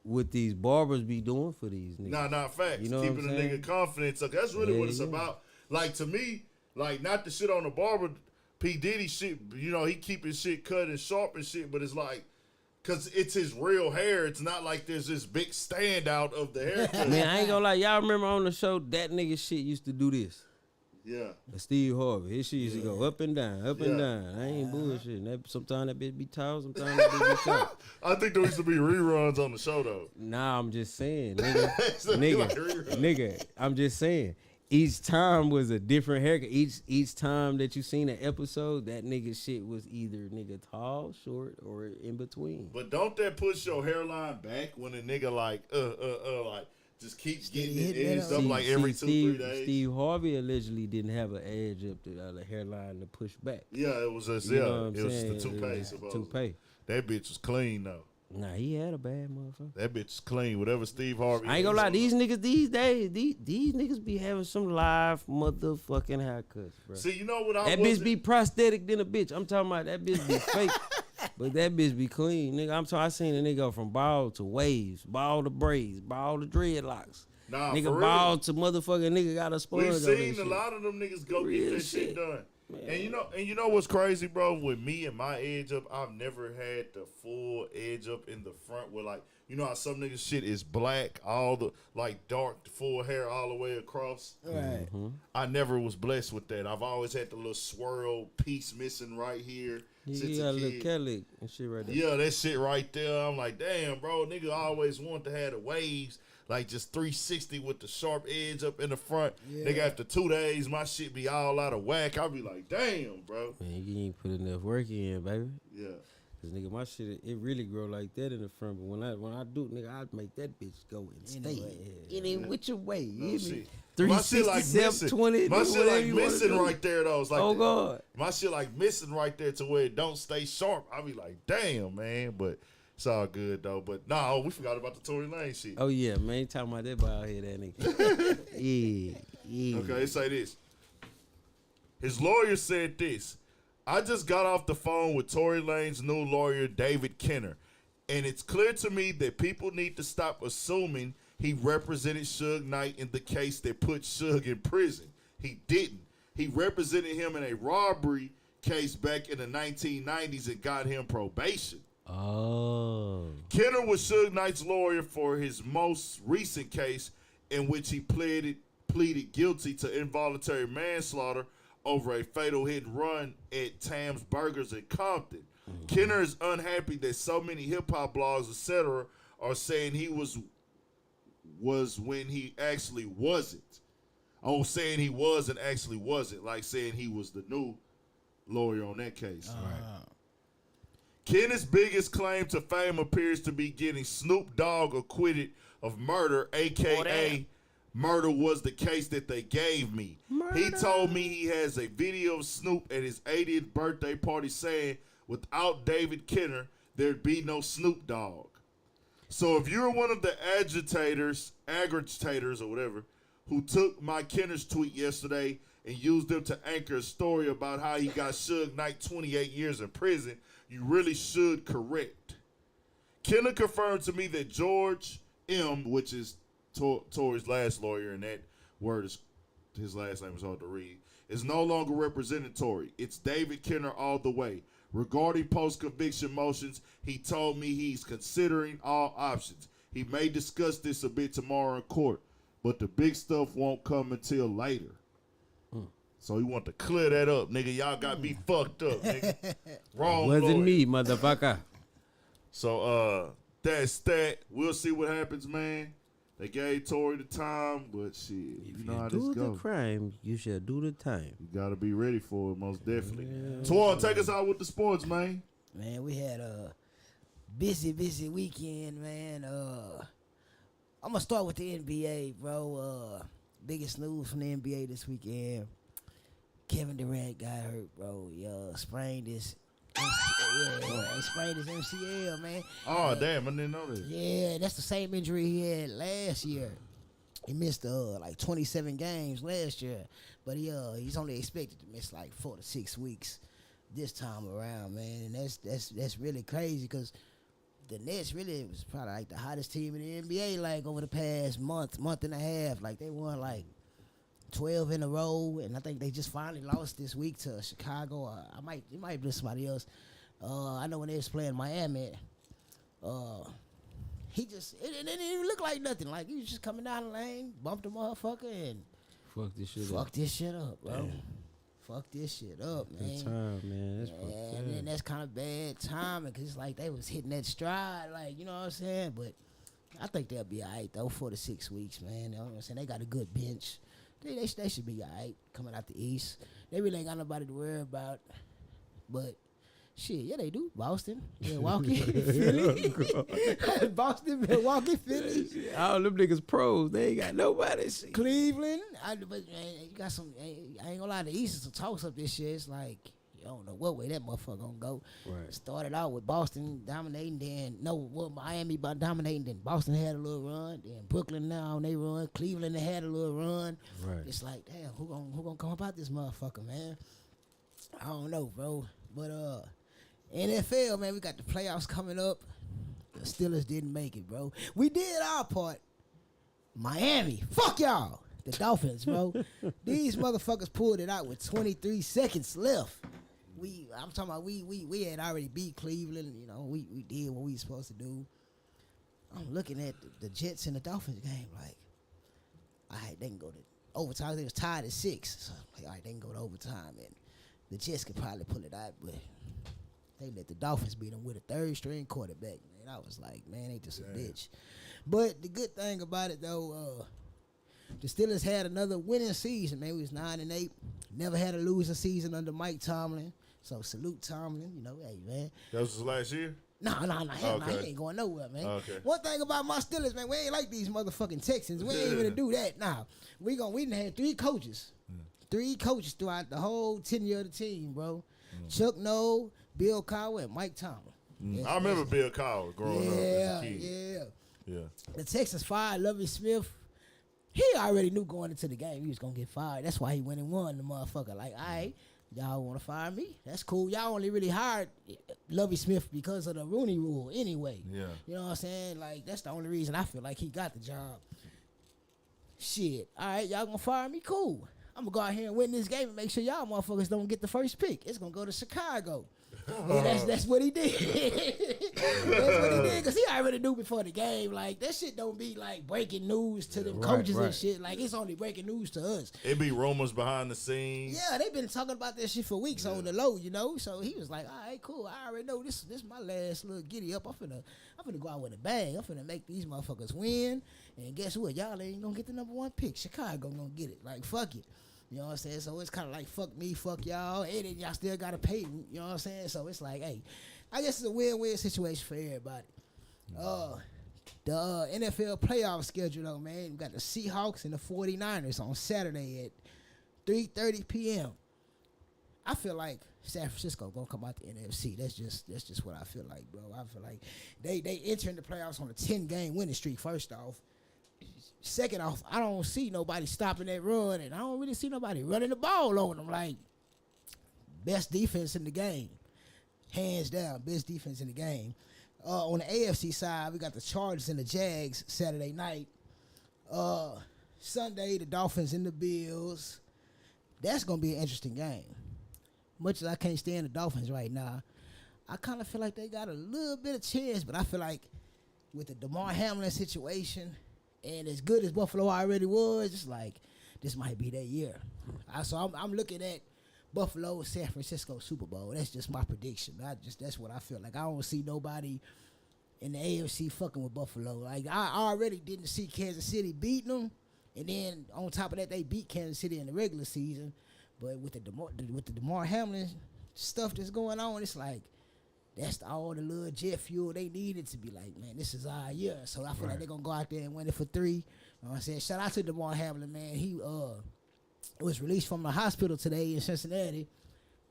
what these barbers be doing for these niggas. Nah, facts. You know Keeping what a I'm saying? nigga confident. So that's really what it's about. Like to me, like not the shit on the barber. P Diddy shit. You know he keep his shit cut and sharp and shit. But it's like. Cause it's his real hair. It's not like there's this big standout of the haircut. Man, I ain't gonna lie. Y'all remember on the show that nigga shit used to do this. Yeah. Steve Harvey. His shit used to go up and down, up and down. I ain't bullshitting. Sometimes that bitch be tall, sometimes that bitch be short. I think there used to be reruns on the show though. Nah, I'm just saying, nigga. I'm just saying. Each time was a different haircut. Each time that you seen an episode, that nigga shit was either nigga tall, short, or in between. But don't that push your hairline back when a nigga like just keeps getting it edged up like every 2-3 days? Steve Harvey allegedly didn't have an edge up to the hairline to push back. Yeah, it was just You know it was saying? the toupee. Toupee. That bitch was clean though. Nah, he had a bad motherfucker. That bitch is clean. Whatever Steve Harvey. I ain't gonna lie, these niggas these days, these niggas be having some live motherfucking haircuts, bro. See, you know what that bitch be prosthetic than a bitch. I'm talking about that bitch be fake, but that bitch be clean, nigga. I seen a nigga go from bald to waves, bald to braids, bald to dreadlocks. Nah, nigga for bald to motherfucking nigga got a sponge. We've on seen that a shit. lot of them niggas go Real get that shit done. Man. And you know what's crazy, bro? With me and my edge up, I've never had the full edge up in the front where like, you know how some niggas shit is black, all the like dark full hair all the way across. Right. I never was blessed with that. I've always had the little swirl piece missing right here. Yeah, since you got a kid. little Kelly and shit right there. Yeah, that shit right there. I'm like, damn, bro, nigga always want to have the waves. Like just 360 with the sharp edge up in the front. Nigga, after 2 days, my shit be all out of whack. I'll be like, damn, bro. Man, you ain't put enough work in, baby. Yeah. Cause nigga, my shit it really grow like that in the front. But when I do, nigga, I make that bitch go and stay. Any which way, you hear me? 360, 20. My shit like do. missing right there though. It's like oh God. My shit like missing right there to where it don't stay sharp. I be like, damn, man. But it's all good though. But nah, we forgot about the Tory Lane shit. Oh yeah, man. You talking about that bald head that nigga. yeah. Okay, let's say this. His lawyer said this. I just got off the phone with Tory Lane's new lawyer, David Kenner, and it's clear to me that people need to stop assuming he represented Suge Knight in the case that put Suge in prison. He didn't. He represented him in a robbery case back in the 1990s and got him probation. Oh. Kenner was Suge Knight's lawyer for his most recent case in which he pleaded guilty to involuntary manslaughter over a fatal hit and run at Tam's Burgers in Compton. Kenner is unhappy that so many hip-hop blogs, etc., are saying he was when he actually wasn't. Oh, saying he was and actually wasn't, like saying he was the new lawyer on that case. Right. Kenner's biggest claim to fame appears to be getting Snoop Dogg acquitted of murder, a.k.a. Murder was the case that they gave me. Murder. He told me he has a video of Snoop at his 80th birthday party saying, without David Kenner, there'd be no Snoop Dogg. So if you're one of the agitators or whatever, who took my Kenner's tweet yesterday and used them to anchor a story about how he got Suge Knight 28 years in prison, you really should correct. Kenner confirmed to me that George M., which is Tory's last lawyer, and that word is, his last name is hard to read, is no longer representing Tory. It's David Kenner all the way. Regarding post-conviction motions, he told me he's considering all options. He may discuss this a bit tomorrow in court, but the big stuff won't come until later. So he want to clear that up, nigga. Y'all got me fucked up, nigga. Wrong Wasn't lawyer. me, motherfucker. So that's that. We'll see what happens, man. They gave Tory the time, but shit, If you know how you this do go. the crime, you shall do the time. You gotta be ready for it, most definitely. Twan, take us out with the sports, man. Man, we had a busy weekend, man. I'm gonna start with the NBA, bro. Biggest news from the NBA this weekend. Kevin Durant got hurt, bro. He sprained his MCL, man. Oh, damn, I didn't know that. Yeah, that's the same injury he had last year. He missed like 27 games last year, but he's only expected to miss like 4 to 6 weeks this time around, man. And that's really crazy because the Nets really was probably like the hottest team in the NBA like over the past month and a half. Like they won like 12 in a row, and I think they just finally lost this week to Chicago. It might be somebody else. I know when they was playing Miami, he just it didn't even look like nothing. Like he was just coming down the lane, bumped the motherfucker, and Fuck this shit up, bro. Damn. Fuck this shit up, man. Good time, man. That's and then that's kind of bad timing because it's like they was hitting that stride, like, you know what I'm saying? But I think they'll be all right, though, 4 to 6 weeks, man. You know what I'm saying? They got a good bench. They should be all right coming out the East. They really ain't got nobody to worry about. But, shit, yeah, they do. Boston, Milwaukee, Philly. Boston, Milwaukee, Philly. All them niggas pros. They ain't got nobody. Cleveland. But man, you got some, I ain't gonna lie, the East is a toss-up this year. It's like, you don't know what way that motherfucker gonna go. Right. Started out with Boston dominating, Miami by dominating, then Boston had a little run, then Brooklyn now on they run, Cleveland they had a little run. Right. It's like, damn, who gonna come about this motherfucker, man? I don't know, bro. But NFL, man, we got the playoffs coming up. The Steelers didn't make it, bro. We did our part. Miami, fuck y'all. The Dolphins, bro. These motherfuckers pulled it out with 23 seconds left. I'm talking about we had already beat Cleveland. You know, we did what we were supposed to do. I'm looking at the Jets and the Dolphins game like, all right, they can go to overtime. They was tied at 6. So I'm like, all right, they can go to overtime. And the Jets could probably pull it out, but they let the Dolphins beat them with a third-string quarterback, man. I was like, man, ain't this a bitch? But the good thing about it, though, the Steelers had another winning season, man. We was 9-8. Never had a losing season under Mike Tomlin. So salute Tomlin, you know, hey, man. That was his last year? No, hell no, he ain't going nowhere, man. Okay. One thing about my Steelers, man, we ain't like these motherfucking Texans. We ain't even do that. Nah, we done had 3 coaches. 3 coaches throughout the whole tenure of the team, bro. Chuck Noll, Bill Cowher, and Mike Tomlin. I remember Bill Cowher growing up as a kid. Yeah. The Texans fired Lovie Smith. He already knew going into the game he was going to get fired. That's why he went and won the motherfucker. Like, all right, y'all want to fire me? That's cool. Y'all only really hired Lovie Smith because of the Rooney Rule anyway. Yeah. You know what I'm saying? Like, that's the only reason I feel like he got the job. Shit. All right, y'all going to fire me? Cool. I'm going to go out here and win this game and make sure y'all motherfuckers don't get the first pick. It's going to go to Chicago. Yeah, that's what he did. That's what he did, because he already knew before the game. Like, that shit don't be like breaking news to them coaches and shit. Like, it's only breaking news to us. It be rumors behind the scenes. Yeah, they been talking about that shit for weeks on the low, you know. So he was like, all right, cool. I already know this my last little giddy up. I'm finna go out with a bang. I'm finna make these motherfuckers win. And guess what? Y'all ain't gonna get the number 1 pick. Chicago gonna get it. Like, fuck it. You know what I'm saying? So it's kind of like, fuck me, fuck y'all, and then y'all still got to pay me. You know what I'm saying? So it's like, hey, I guess it's a win-win situation for everybody. The NFL playoff schedule, though, man. We got the Seahawks and the 49ers on Saturday at 3:30 p.m. I feel like San Francisco gonna come out the NFC. That's just what I feel like, bro. I feel like they entering the playoffs on a 10-game winning streak. First off, second off, I don't see nobody stopping that run, and I don't really see nobody running the ball on them. Like, best defense in the game, hands down, best defense in the game. On the AFC side, we got the Chargers and the Jags Saturday night. Sunday, the Dolphins and the Bills. That's gonna be an interesting game. Much as I can't stand the Dolphins right now, I kind of feel like they got a little bit of chance, but I feel like with the DeMar Hamlin situation and as good as Buffalo already was, it's like this might be their year. So I'm looking at Buffalo, San Francisco Super Bowl. That's just my prediction. That's what I feel like. I don't see nobody in the AFC fucking with Buffalo. Like, I already didn't see Kansas City beating them, and then on top of that, they beat Kansas City in the regular season. But with the DeMar Hamlin stuff that's going on, it's like that's all the little jet fuel they needed to be like, man, this is our year. So I feel like they're gonna go out there and win it for 3. You know what I'm saying? Shout out to DeMar Hamlin, man. He was released from the hospital today in Cincinnati.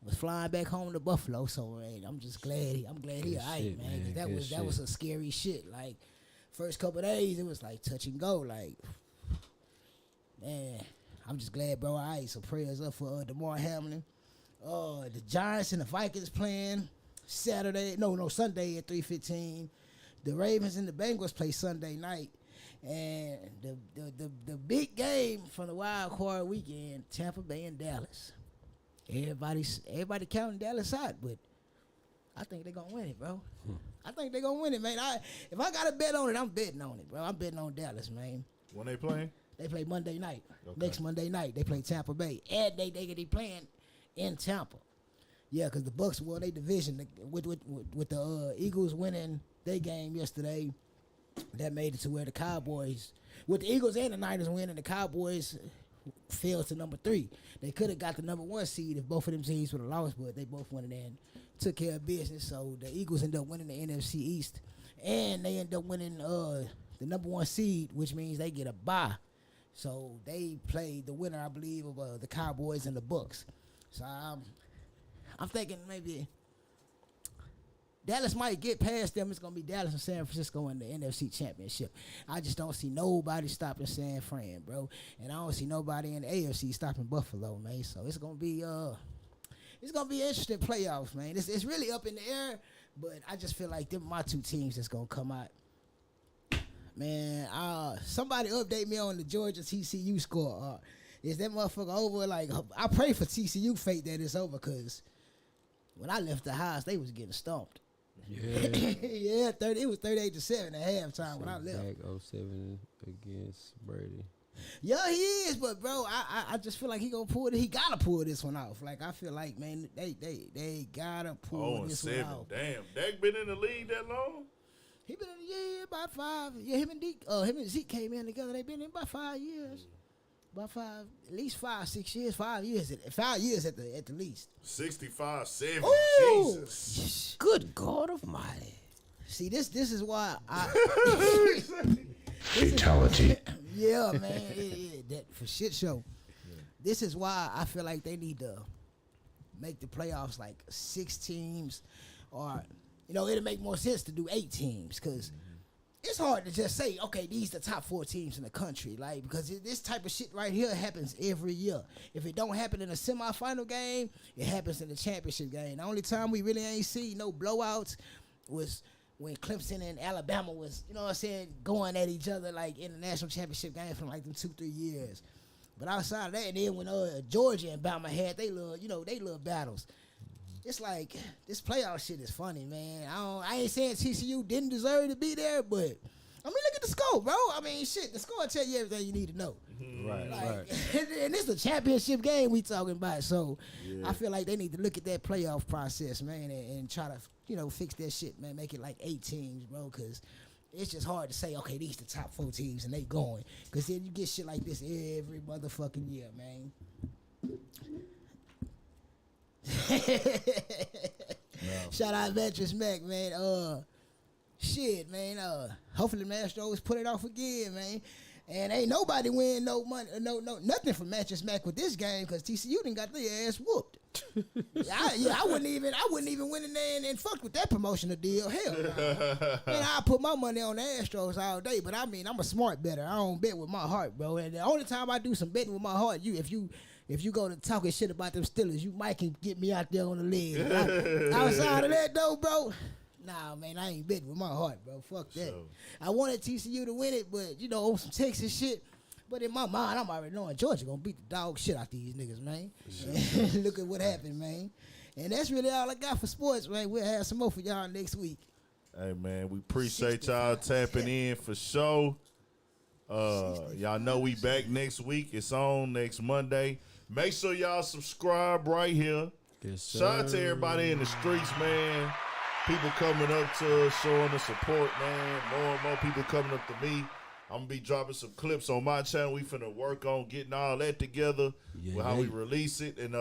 Was flying back home to Buffalo. So man, I'm just glad. I'm glad he alright, man. Cause that was a scary shit. Like, first couple of days, it was like touch and go. Like, man, I'm just glad, bro. All right, so prayers up for DeMar Hamlin. The Giants and the Vikings playing Sunday at 3:15. The Ravens and the Bengals play Sunday night. And the big game from the wild card weekend, Tampa Bay and Dallas. Everybody counting Dallas out, but I think they're gonna win it, bro. I think they're gonna win it, man. If I got to bet on it, I'm betting on it, bro. I'm betting on Dallas, man. When they playing? They play Monday night. Okay. Next Monday night, they play Tampa Bay. And they playing in Tampa. Yeah, because the Bucks won their division with the Eagles winning their game yesterday. That made it to where the Cowboys, with the Eagles and the Niners winning, the Cowboys fell to number 3. They could have got the number 1 seed if both of them teams would have lost, but they both went in there and took care of business. So the Eagles ended up winning the NFC East, and they ended up winning the number 1 seed, which means they get a bye. So they played the winner, I believe, of the Cowboys and the Bucks. So I'm thinking maybe Dallas might get past them. It's going to be Dallas and San Francisco in the NFC Championship. I just don't see nobody stopping San Fran, bro. And I don't see nobody in the AFC stopping Buffalo, man. So it's going to be interesting playoffs, man. It's really up in the air, but I just feel like them my 2 teams that's going to come out. Man, somebody update me on the Georgia TCU score. Is that motherfucker over? Like, I pray for TCU fate that it's over, because when I left the house, they was getting stomped. Yeah. Yeah, it was 38-7 at halftime when I left. Back 07 against Brady. Yeah, he is, but bro, I just feel like he gonna pull it. He gotta pull this one off. Like, I feel like, man, they gotta pull this 1 off. Damn, Dak been in the league that long? He been in about 5. Yeah, him and Zeke came in together. They been in about 5 years. About 5, at least 5, 6 years, 5 years. 5 years at the least. 65-7. Ooh. Jesus. Good God Almighty. See, this is why I Fatality. Yeah, man. Yeah, that for shit show. Yeah. This is why I feel like they need to make the playoffs like 6 teams, or it'll make more sense to do 8 teams, because it's hard to just say, okay, these are the top 4 teams in the country, like, because this type of shit right here happens every year. If it don't happen in a semifinal game, it happens in the championship game. The only time we really ain't see no blowouts was when Clemson and Alabama was, going at each other like in the national championship game for like them 2-3 years. But outside of that, and then when Georgia and Bama had they little battles. It's like, this playoff shit is funny, man. I ain't saying TCU didn't deserve to be there, but, I mean, look at the score, bro. I mean, shit, the score will tell you everything you need to know. Right, right. And this is a championship game we talking about, so I feel like they need to look at that playoff process, man, and try to, fix that shit, man, make it like 8 teams, bro, because it's just hard to say, okay, these the top 4 teams, and they going, because then you get shit like this every motherfucking year, man. Shout out Veterans Mac, man. shit, man. Hopefully the Astros put it off again, man. And ain't nobody win no money, nothing from Mattress Mac with this game because TCU done got their ass whooped. I wouldn't even win in there and fuck with that promotional deal. Hell, no. Man, I put my money on the Astros all day. But I mean, I'm a smart bettor. I don't bet with my heart, bro. And the only time I do some betting with my heart, if you go to talking shit about them Steelers, you might can get me out there on the leg. Outside of that though, bro. Nah, man, I ain't betting with my heart, bro. Fuck that. So, I wanted TCU to win it, but, on some Texas shit. But in my mind, I'm already knowing Georgia gonna beat the dog shit out these niggas, man. Sure. Look at what happened, man. And that's really all I got for sports, man. We'll have some more for y'all next week. Hey, man, we appreciate y'all tapping in for sure. Y'all know we back next week. It's on next Monday. Make sure y'all subscribe right here. Yes, sir. Shout out to everybody in the streets, man. People coming up to us, showing the support, man. More and more people coming up to me. I'm going to be dropping some clips on my channel. We finna work on getting all that together with how we release it and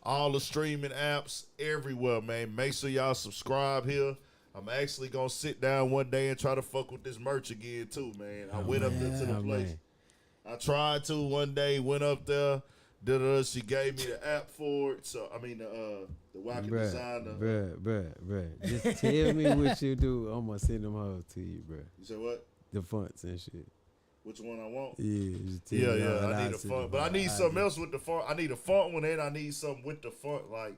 all the streaming apps everywhere, man. Make sure y'all subscribe here. I'm actually going to sit down one day and try to fuck with this merch again, too, man. I went up there to the place. Man. I tried to one day, went up there. She gave me the app for it. So, I mean, the Wacky Designer. Bruh. Just tell me what you do. I'm going to send them hoes to you, bruh. You said what? The fonts and shit. Which one I want? Yeah, just tell me I need a font. But I need something else with the font. I need a font one and I need something with the font. Like,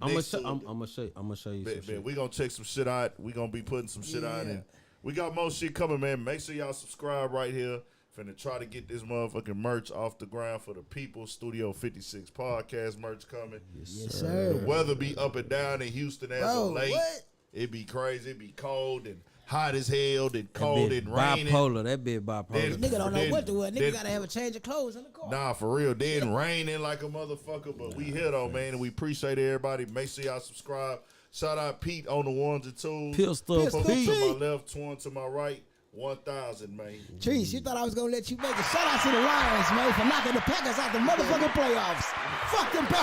I'm gonna show you some shit. We gonna check some shit out. We gonna be putting some shit out. And we got more shit coming, man. Make sure y'all subscribe right here. Finna try to get this motherfucking merch off the ground for the people. Studio 56 podcast merch coming. Yes, sir. The weather be up and down in Houston as of late. What? It be crazy. It be cold and hot as hell, then cold and raining. That bit bipolar. Nigga don't know what to wear. Nigga gotta have a change of clothes in the car. Nah, for real. Then raining like a motherfucker. But we here though, man, and we appreciate everybody. Make sure y'all subscribe. Shout out Pete on the ones and twos. Pistol Pete. To my left, Twan to my right. 1,000, man. Trees, you thought I was gonna let you make it. Shout out to the Lions, man, for knocking the Packers out the motherfucking playoffs. Fuck them Packers.